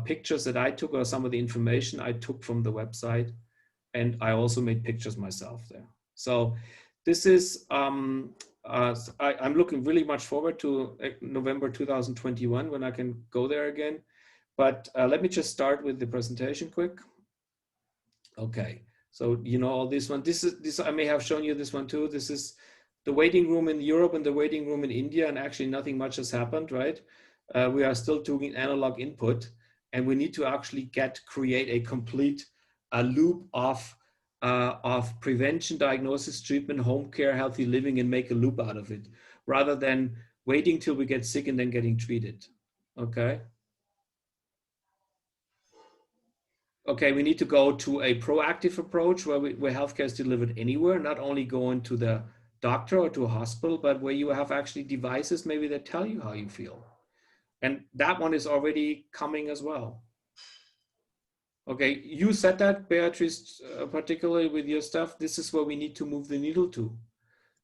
Speaker 1: pictures that I took, or some of the information I took from the website. And I also made pictures myself there. So this is, I'm looking really much forward to November 2021 when I can go there again. But let me just start with the presentation quick. Okay, so you know all this one. This I may have shown you this one too. This is the waiting room in Europe and the waiting room in India, and actually nothing much has happened, right? We are still doing analog input, and we need to actually create a complete loop of prevention, diagnosis, treatment, home care, healthy living, and make a loop out of it, rather than waiting till we get sick and then getting treated. Okay. Okay, we need to go to a proactive approach where healthcare is delivered anywhere, not only going to the doctor or to a hospital, but where you have actually devices maybe that tell you how you feel. And that one is already coming as well. Okay, you said that, Beatrice, particularly with your stuff, this is where we need to move the needle to.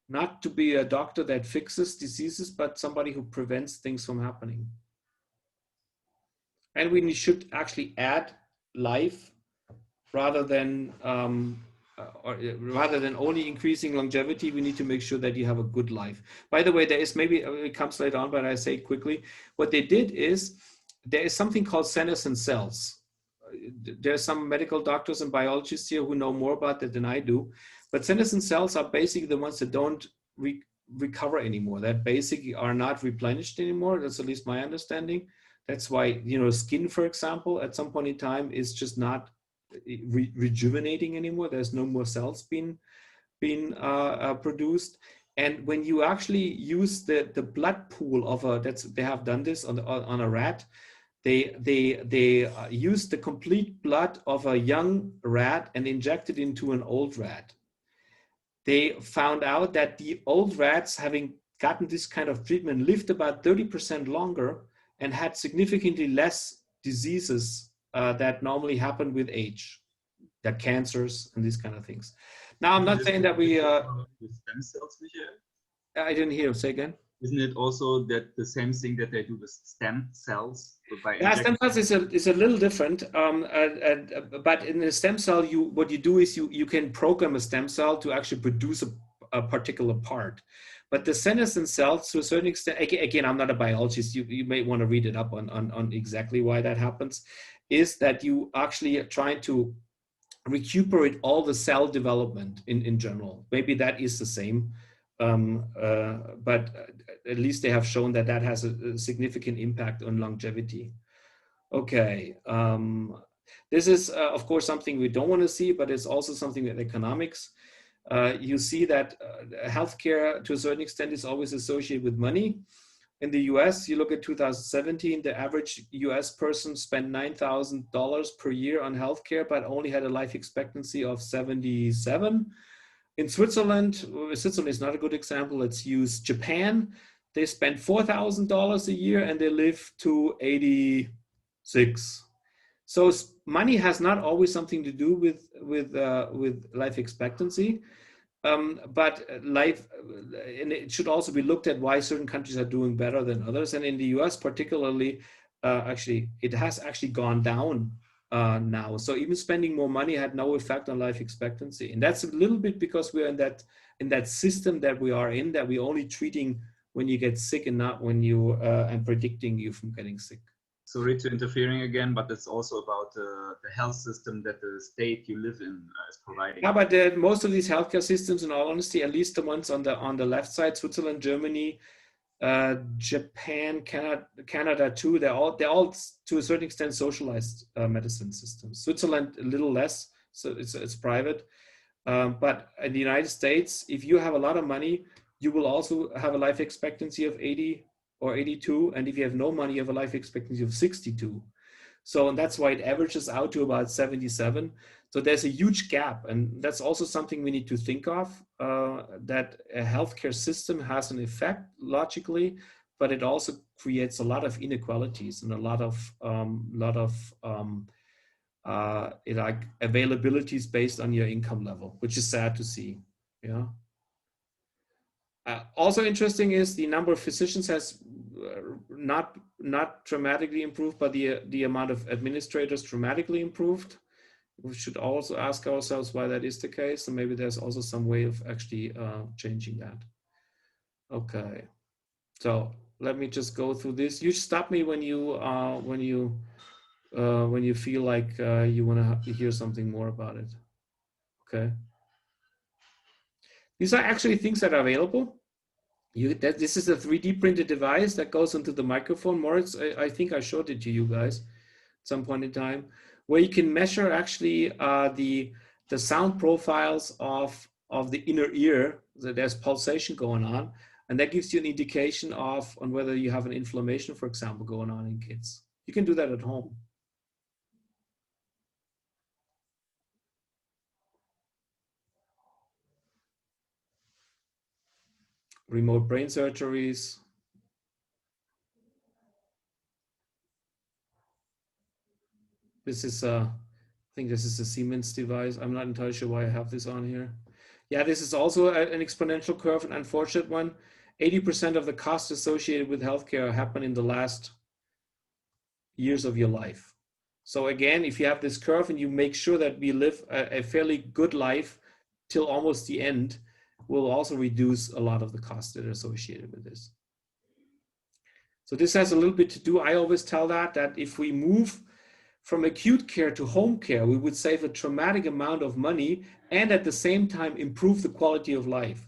Speaker 1: not to be a doctor that fixes diseases, but somebody who prevents things from happening. And we should actually add life rather than rather than only increasing longevity. We need to make sure that you have a good life. By the way, there is, maybe it comes later on, but I say quickly, what they did is there is something called senescent cells. There's some medical doctors and biologists here who know more about that than I do, but senescent cells are basically the ones that don't recover anymore, that basically are not replenished anymore. That's at least my understanding. That's why, you know, skin, for example, at some point in time is just not rejuvenating anymore. There's no more cells being produced. And when you actually use the blood pool of a, they have done this on a rat. They used the complete blood of a young rat and injected into an old rat. They found out that the old rats, having gotten this kind of treatment, lived about 30% longer and had significantly less diseases that normally happen with age, that cancers and these kind of things. Now, I'm not saying that we...
Speaker 4: stem cells, Michael?
Speaker 1: I didn't hear. Say again.
Speaker 4: Isn't it also that the same thing that they do with stem cells?
Speaker 1: Yeah, stem cells is a little different. But in a stem cell, what you do is you can program a stem cell to actually produce a particular part. But the senescent cells, to a certain extent, again, I'm not a biologist. You may want to read it up on exactly why that happens. Is that you actually are trying to recuperate all the cell development in general. Maybe that is the same. But at least they have shown that that has a significant impact on longevity. Okay, this is of course something we don't want to see, but it's also something with economics. You see that healthcare to a certain extent is always associated with money. In the US, you look at 2017, the average US person spent $9,000 per year on healthcare, but only had a life expectancy of 77. In Switzerland is not a good example. Let's use Japan. They spend $4,000 a year and they live to 86. So money has not always something to do with life expectancy, but life, and it should also be looked at why certain countries are doing better than others. And in the US particularly, actually, it has actually gone down now. So even spending more money had no effect on life expectancy. And that's a little bit because we're in that system that we are in, that we're only treating when you get sick and not when you, and predicting you from getting sick.
Speaker 4: Sorry to interfering again, but it's also about the health system that the state you live in is providing.
Speaker 1: Yeah, but most of these healthcare systems, in all honesty, at least the ones on the left side, Switzerland, Germany, Japan, Canada too, they're all to a certain extent socialized medicine systems. Switzerland a little less, so it's private. But in the United States, if you have a lot of money, you will also have a life expectancy of 80 or 82, and if you have no money, you have a life expectancy of 62. So, and that's why it averages out to about 77. So there's a huge gap, and that's also something we need to think of, that a healthcare system has an effect logically, but it also creates a lot of inequalities and a lot of like availabilities based on your income level, which is sad to see. Yeah. Also interesting is the number of physicians has not dramatically improved, but the amount of administrators dramatically improved. We should also ask ourselves why that is the case, and maybe there's also some way of actually changing that. Okay, so let me just go through this. You stop me when you feel like you want to hear something more about it. Okay. These are actually things that are available. This is a 3D printed device that goes into the microphone. Moritz, I think I showed it to you guys at some point in time, where you can measure actually the sound profiles of the inner ear. So there's pulsation going on, and that gives you an indication on whether you have an inflammation, for example, going on in kids. You can do that at home. Remote brain surgeries. This is I think this is a Siemens device. I'm not entirely sure why I have this on here. Yeah, this is also an exponential curve, an unfortunate one. 80% of the costs associated with healthcare happen in the last years of your life. So again, if you have this curve and you make sure that we live a fairly good life till almost the end, will also reduce a lot of the costs that are associated with this. So this has a little bit to do, I always tell that if we move from acute care to home care, we would save a traumatic amount of money and at the same time improve the quality of life.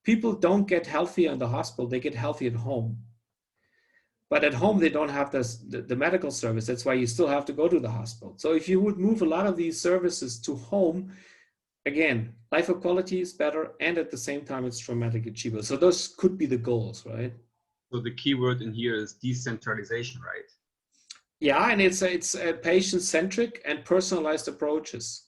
Speaker 1: People don't get healthy in the hospital, they get healthy at home. But at home, they don't have the medical service. That's why you still have to go to the hospital. So if you would move a lot of these services to home, again, life quality is better, and at the same time, it's dramatically cheaper. So those could be the goals, right?
Speaker 4: So the key word in here is decentralization, right?
Speaker 1: Yeah, and it's patient-centric and personalized approaches.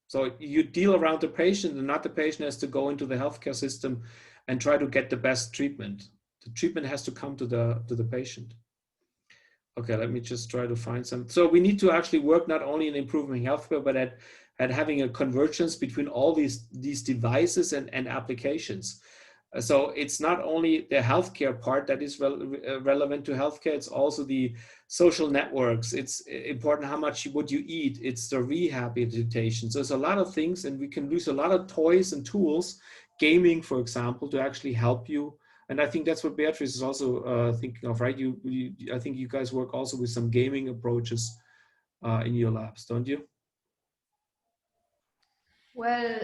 Speaker 1: So you deal around the patient, and not the patient has to go into the healthcare system and try to get the best treatment. The treatment has to come to the patient. Okay, let me just try to find some. So we need to actually work not only in improving healthcare, but at having a convergence between all these devices and applications. So it's not only the healthcare part that is relevant to healthcare, it's also the social networks. It's important how much would you eat. It's the rehabilitation. So there's a lot of things, and we can use a lot of toys and tools, gaming, for example, to actually help you. And I think that's what Beatrice is also thinking of, right? I think you guys work also with some gaming approaches in your labs, don't you?
Speaker 3: Well,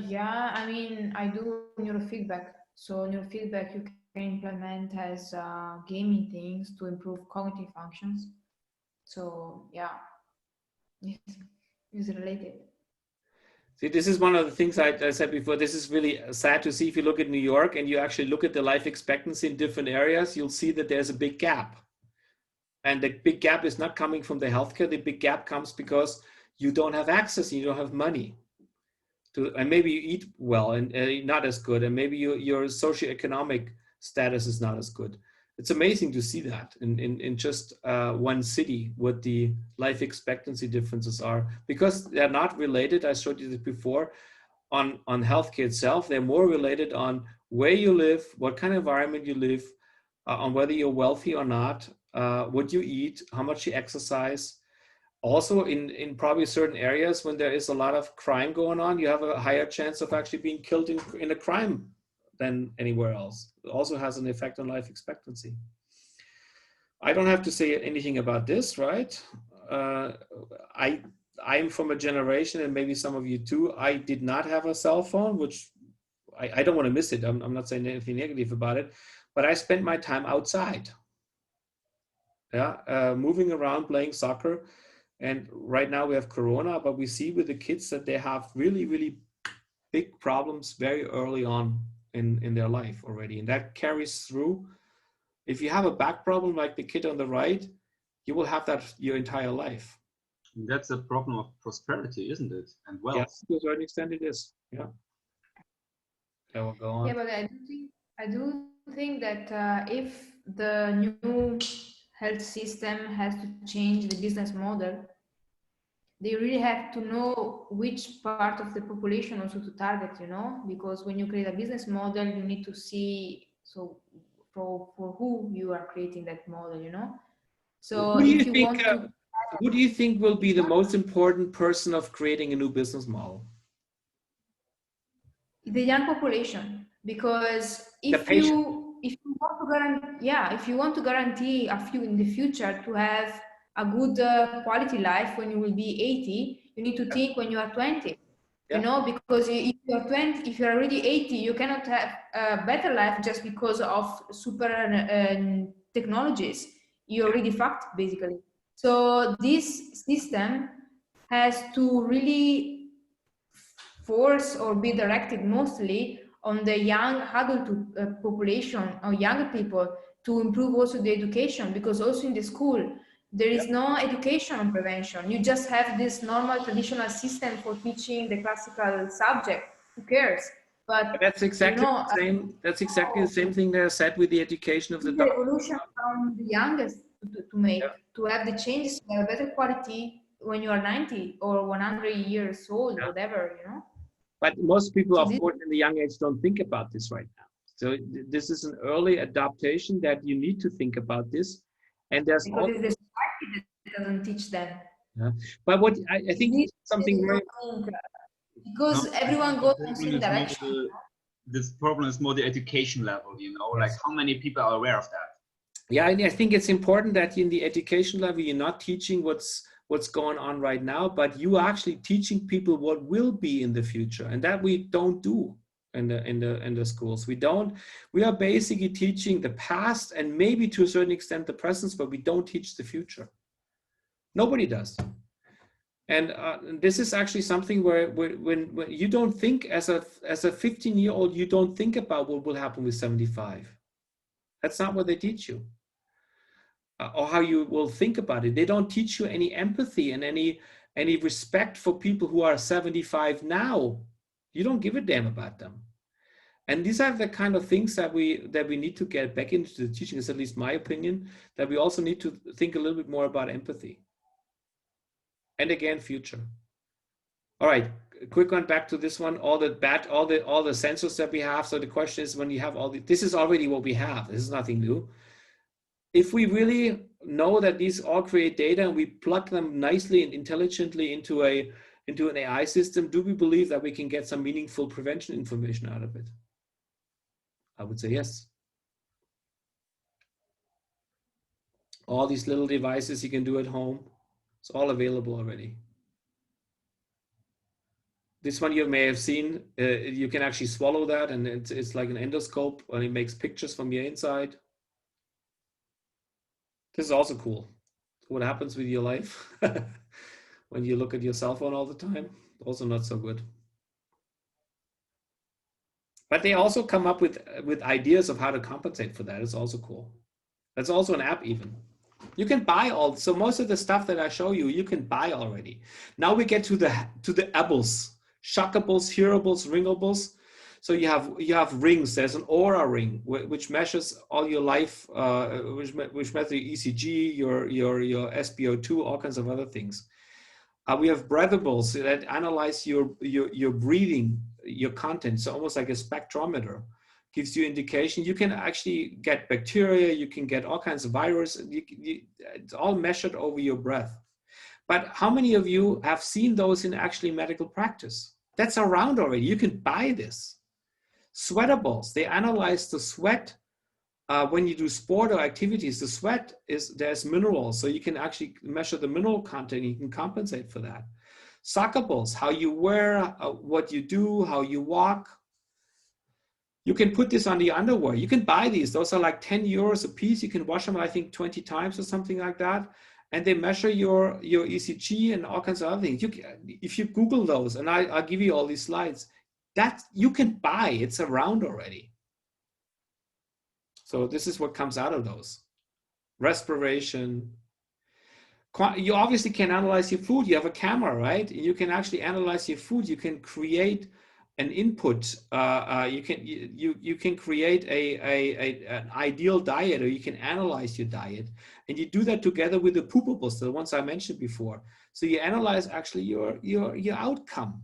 Speaker 3: yeah, I mean, I do neurofeedback. So neurofeedback you can implement as gaming things to improve cognitive functions. So yeah, it's related.
Speaker 1: See, this is one of the things I said before. This is really sad to see. If you look at New York and you actually look at the life expectancy in different areas, you'll see that there's a big gap. And the big gap is not coming from the healthcare. The big gap comes because you don't have access and you don't have money. And maybe you eat well and not as good. And maybe your socioeconomic status is not as good. It's amazing to see that in just one city, what the life expectancy differences are, because they're not related. I showed you this before on healthcare itself. They're more related on where you live, what kind of environment you live, on whether you're wealthy or not, what you eat, how much you exercise. Also in probably certain areas when there is a lot of crime going on, you have a higher chance of actually being killed in a crime than anywhere else. It also has an effect on life expectancy. I don't have to say anything about this, right? I'm from a generation, and maybe some of you too, I did not have a cell phone, which I don't want to miss it. I'm not saying anything negative about it, but I spent my time outside. Yeah, moving around, playing soccer. And right now we have Corona, but we see with the kids that they have really, really big problems very early on in their life already. And that carries through. If you have a back problem like the kid on the right, you will have that your entire life.
Speaker 4: And that's a problem of prosperity, isn't it? And wealth.
Speaker 1: Yes, to a certain extent it is. Yeah. Okay, we'll go on.
Speaker 3: Yeah, but I do think that if the new health system has to change the business model, they really have to know which part of the population also to target, you know, because when you create a business model, you need to see, so for who you are creating that model, you know. So
Speaker 1: who do you think will be the most important person of creating a new business model?
Speaker 3: The young population, because if you want to guarantee, if you want to guarantee a few in the future to have a good quality life when you will be 80, you need to think when you are 20. You know, because if you're 20, if you're already 80, you cannot have a better life just because of super technologies. You're already fucked, basically. So this system has to really force or be directed mostly on the young adult population or younger people to improve also the education, because also in the school there is no education on prevention. You just have this normal traditional system for teaching the classical subject. Who cares? But
Speaker 1: that's exactly the same. That's exactly the same thing that I said with the education of the
Speaker 3: evolution from the youngest to make to have the changes, to have better quality when you are 90 or 100 years old, whatever, you know.
Speaker 1: But most people,
Speaker 3: So
Speaker 1: of course, in the young age don't think about this right now. So this is an early adaptation that you need to think about this. And there's
Speaker 3: because
Speaker 1: also,
Speaker 3: it's the society that doesn't teach them.
Speaker 1: yeah. But what I think something very,
Speaker 3: because everyone goes in the same direction.
Speaker 4: This problem is more the education level, you know, like how many people are aware of that?
Speaker 1: Yeah, and I think it's important that in the education level, you're not teaching what's going on right now, but you are actually teaching people what will be in the future, and that we don't do in the schools. We are basically teaching the past and maybe to a certain extent the present, but we don't teach the future. Nobody does. And this is actually something where when you don't think as a 15-year-old, you don't think about what will happen with 75. That's not what they teach you. Or how you will think about it. They don't teach you any empathy and any respect for people who are 75 now. You don't give a damn about them. And these are the kind of things that we need to get back into the teaching, is at least my opinion, that we also need to think a little bit more about empathy. And again, future. All right, quick one back to this one, all the sensors that we have. So the question is, when you have this is already what we have. This is nothing new. If we really know that these all create data and we plug them nicely and intelligently into an AI system, do we believe that we can get some meaningful prevention information out of it? I would say yes. All these little devices you can do at home, it's all available already. This one you may have seen, you can actually swallow that, and it's like an endoscope, and it makes pictures from your inside. This is also cool. What happens with your life when you look at your cell phone all the time? Also not so good. But they also come up with ideas of how to compensate for that. It's also cool. That's also an app even. You can buy so most of the stuff that I show you can buy already. Now we get to the ables, shockables, hearables, ringables. So you have rings. There's an Aura ring which measures all your life, which measures your ECG, your SpO2, all kinds of other things. We have breathables that analyze your breathing, your content. So almost like a spectrometer, gives you indication. You can actually get bacteria. You can get all kinds of viruses. It's all measured over your breath. But how many of you have seen those in actually medical practice? That's around already. You can buy this. Sweatables, they analyze the sweat when you do sport or activities. The sweat there's minerals, so you can actually measure the mineral content. You can compensate for that. Sockables, how you wear, what you do, how you walk. You can put this on the underwear. You can buy these. Those are like 10 euros a piece. You can wash them, I think, 20 times or something like that. And they measure your ECG and all kinds of other things. If you Google those, and I'll give you all these slides, that you can buy. It's around already. So this is what comes out of those. Respiration. You obviously can analyze your food. You have a camera, right? You can actually analyze your food. You can create an input. You can create an ideal diet, or you can analyze your diet, and you do that together with the poopables, the ones I mentioned before. So you analyze actually your outcome,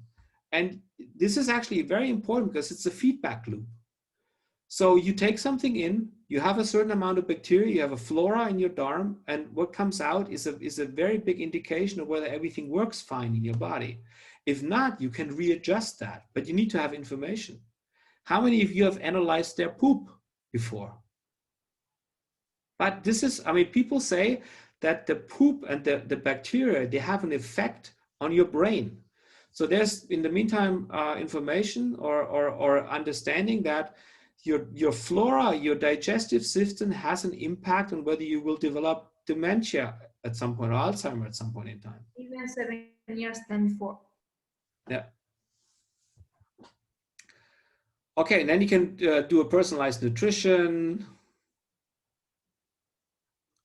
Speaker 1: and this is actually very important because it's a feedback loop. So you take something in, you have a certain amount of bacteria, you have a flora in your darm, and what comes out is a very big indication of whether everything works fine in your body. If not, you can readjust that, but you need to have information. How many of you have analyzed their poop before? But this is, I mean, people say that the poop and the bacteria, they have an effect on your brain. So there's, in the meantime, information or understanding that your flora, your digestive system has an impact on whether you will develop dementia at some point, or Alzheimer at some point in time.
Speaker 3: Even 7 years than before.
Speaker 1: Yeah. Okay, and then you can do a personalized nutrition.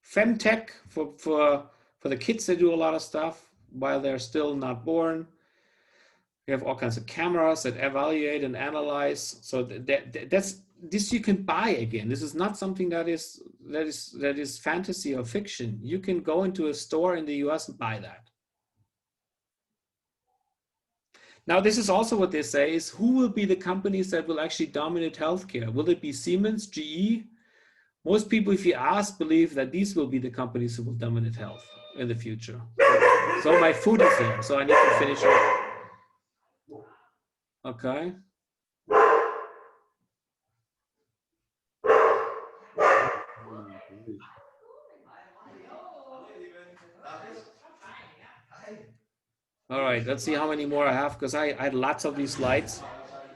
Speaker 1: Femtech for the kids, they do a lot of stuff while they're still not born. We have all kinds of cameras that evaluate and analyze. So that's this you can buy again. This is not something that is fantasy or fiction. You can go into a store in the US and buy that. Now, this is also what they say is who will be the companies that will actually dominate healthcare? Will it be Siemens, GE? Most people, if you ask, believe that these will be the companies who will dominate health in the future. So my food is there, so I need to finish it. Okay. All right, let's see how many more I have, because I had lots of these slides.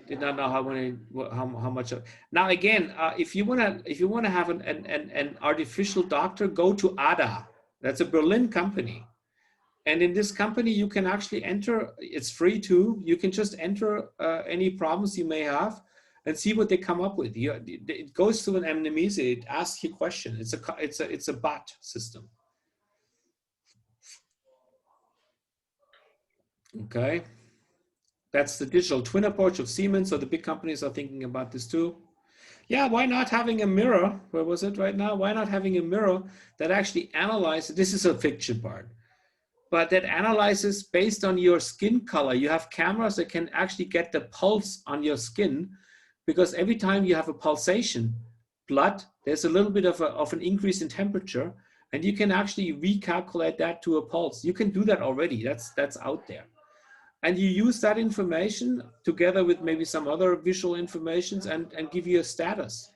Speaker 1: Did not know how much. Now again, if you wanna have an artificial doctor, go to ADA. That's a Berlin company, and in this company you can actually enter. It's free too. You can just enter any problems you may have, and see what they come up with. It goes through an anamnesis. It asks you questions. It's a bot system. Okay. That's the digital twin approach of Siemens. So the big companies are thinking about this too. Yeah, why not having a mirror? Where was it right now? Why not having a mirror that actually analyzes, this is a fiction part, but that analyzes based on your skin color. You have cameras that can actually get the pulse on your skin, because every time you have a pulsation, blood, there's a little bit of an increase in temperature, and you can actually recalculate that to a pulse. You can do that already. That's out there. And you use that information together with maybe some other visual informations and give you a status.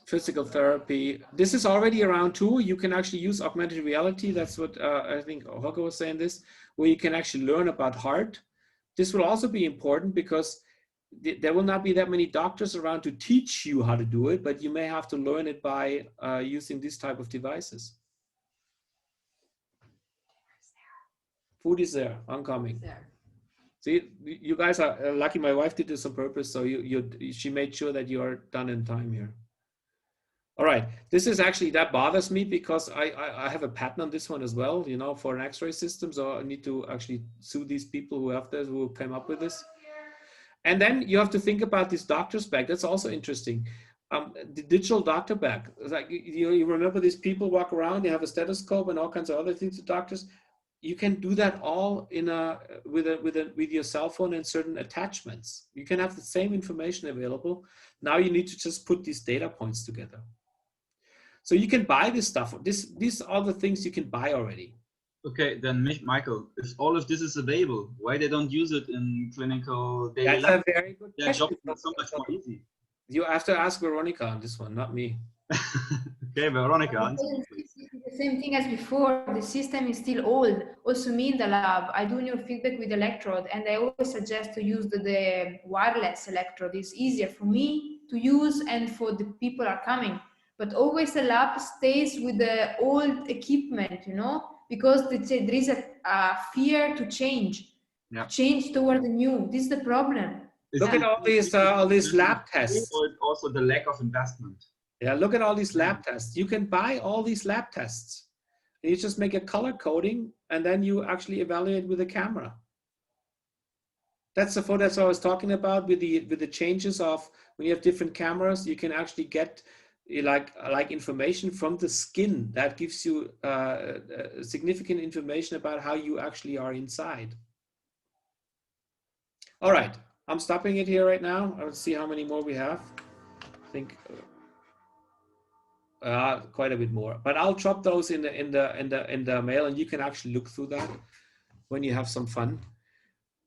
Speaker 1: Physical therapy. This is already around too. You can actually use augmented reality. That's what I think Holger was saying this, where you can actually learn about heart. This will also be important because there will not be that many doctors around to teach you how to do it, but you may have to learn it by using this type of devices. Food is there. I'm coming. See, you guys are lucky. My wife did this on purpose, so she made sure that you are done in time here. All right, this is actually, that bothers me because I have a patent on this one as well, you know, for an X-ray system. So I need to actually sue these people who have this, who came up with this. And then you have to think about this doctor's bag. That's also interesting. The digital doctor bag. Like you remember these people walk around, they have a stethoscope and all kinds of other things to doctors. You can do that all with your cell phone and certain attachments. You can have the same information available. Now you need to just put these data points together. So you can buy this stuff. These are the things you can buy already.
Speaker 4: Okay, then Michael, if all of this is available, why they don't use it in clinical daily life?
Speaker 1: That's a very good
Speaker 4: question.
Speaker 1: Their job
Speaker 4: is so much more easy.
Speaker 1: You have to ask Veronica on this one, not me.
Speaker 4: Okay, Veronica.
Speaker 3: The same thing as before. The system is still old. Also, me in the lab, I do neurofeedback with electrode, and I always suggest to use the wireless electrode. It's easier for me to use and for the people are coming. But always the lab stays with the old equipment, you know, because there is a fear to change, change toward the new. This is the problem.
Speaker 1: Look at all these lab tests.
Speaker 4: Or also the lack of investment.
Speaker 1: Yeah, look at all these lab tests. You can buy all these lab tests. You just make a color coding and then you actually evaluate with a camera. That's the photo I was talking about with the changes of when you have different cameras. You can actually get like information from the skin that gives you significant information about how you actually are inside. All right, I'm stopping it here right now. I'll see how many more we have. I think. Quite a bit more, but I'll drop those in the mail, and you can actually look through that when you have some fun.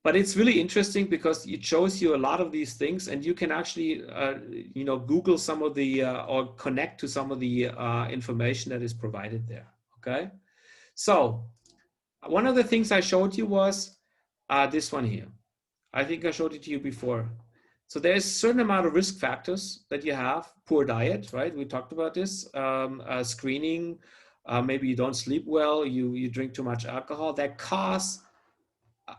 Speaker 1: But it's really interesting because it shows you a lot of these things, and you can actually Google some of the or connect to some of the information that is provided there. Okay, so one of the things I showed you was this one here. I think I showed it to you before. So there's a certain amount of risk factors that you have. Poor diet, right? We talked about this. Screening, maybe you don't sleep well, you drink too much alcohol, that cause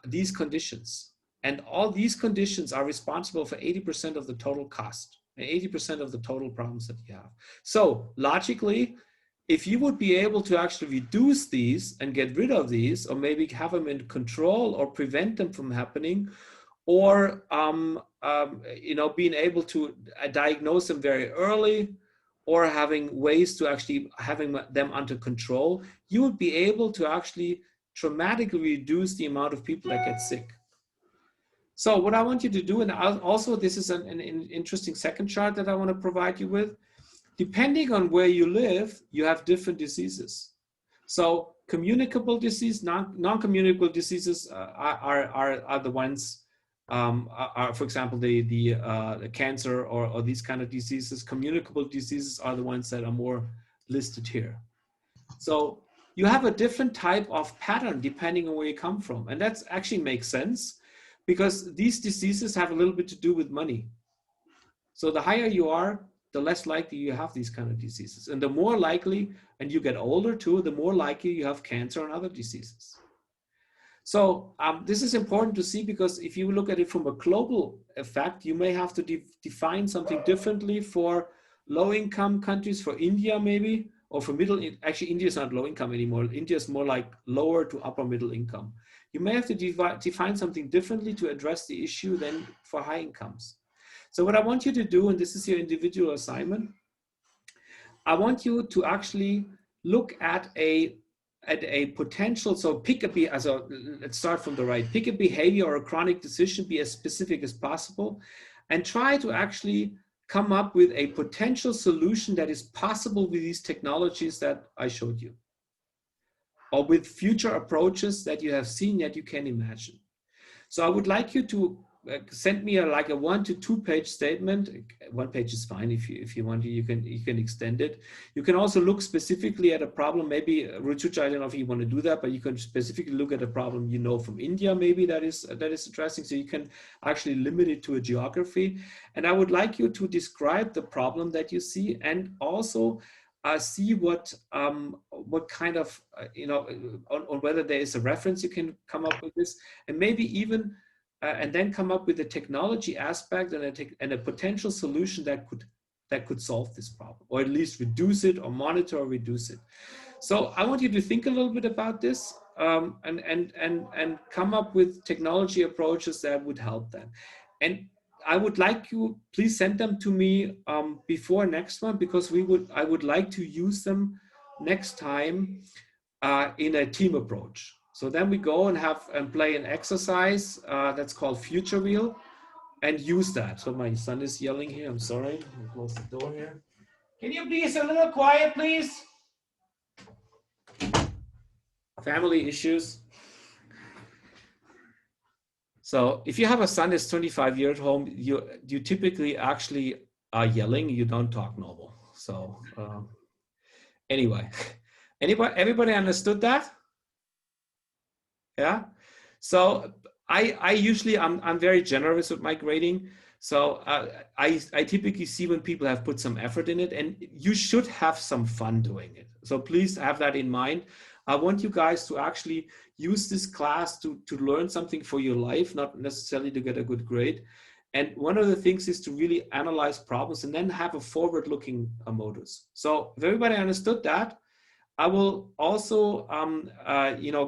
Speaker 1: these conditions. And all these conditions are responsible for 80% of the total cost and 80% of the total problems that you have. So logically, if you would be able to actually reduce these and get rid of these, or maybe have them in control or prevent them from happening, or being able to diagnose them very early, or having ways to actually having them under control, you would be able to actually dramatically reduce the amount of people that get sick. So what I want you to do, and also this is an interesting second chart that I want to provide you with, depending on where you live, you have different diseases. So communicable disease, non-communicable diseases are the ones, for example, the cancer or these kind of diseases. Communicable diseases are the ones that are more listed here. So you have a different type of pattern depending on where you come from. And that actually makes sense because these diseases have a little bit to do with money. So the higher you are, the less likely you have these kind of diseases. And the more likely, and you get older too, the more likely you have cancer and other diseases. So this is important to see because if you look at it from a global effect, you may have to define something differently for low-income countries, for India maybe, or for actually India is not low income anymore. India is more like lower to upper middle income. You may have to define something differently to address the issue than for high incomes. So what I want you to do, and this is your individual assignment, I want you to actually look at a potential, so pick let's start from the right, pick a behavior or a chronic decision, be as specific as possible, and try to actually come up with a potential solution that is possible with these technologies that I showed you, or with future approaches that you have seen that you can imagine. So I would like you to send me like a 1 to 2 page statement. 1 page is fine if you want to, you can extend it. You can also look specifically at a problem. Maybe Ruchucha, I don't know if you want to do that, but you can specifically look at a problem you know from India maybe that is addressing. So you can actually limit it to a geography. And I would like you to describe the problem that you see and also see what kind of on whether there is a reference you can come up with this, and maybe even and then come up with a technology aspect and a potential solution that could solve this problem, or at least reduce it or monitor or reduce it. So I want you to think a little bit about this and come up with technology approaches that would help them. And I would like you, please send them to me before next one, because I would like to use them next time in a team approach. So then we go and play an exercise that's called Future Wheel and use that. So my son is yelling here, I'm sorry, I'll close the door here. Can you be a little quiet, please? Family issues. So if you have a son that's 25 years old, you typically actually are yelling, you don't talk normal. So anyway, everybody understood that? Yeah. So I usually, I'm very generous with my grading. So I typically see when people have put some effort in it, and you should have some fun doing it. So please have that in mind. I want you guys to actually use this class to learn something for your life, not necessarily to get a good grade. And one of the things is to really analyze problems and then have a forward-looking modus. So if everybody understood that, I will also,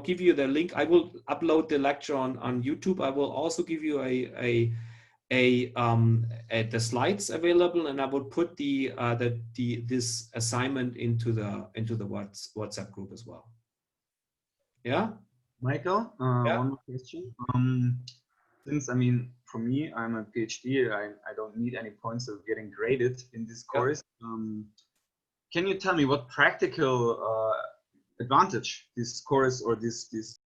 Speaker 1: give you the link. I will upload the lecture on YouTube. I will also give you the slides available, and I will put this assignment into the WhatsApp group as well. Yeah.
Speaker 4: Michael,
Speaker 1: yeah.
Speaker 4: One more question. Since for me, I'm a PhD. I don't need any points of getting graded in this course. Yeah. Can you tell me what practical advantage this course or this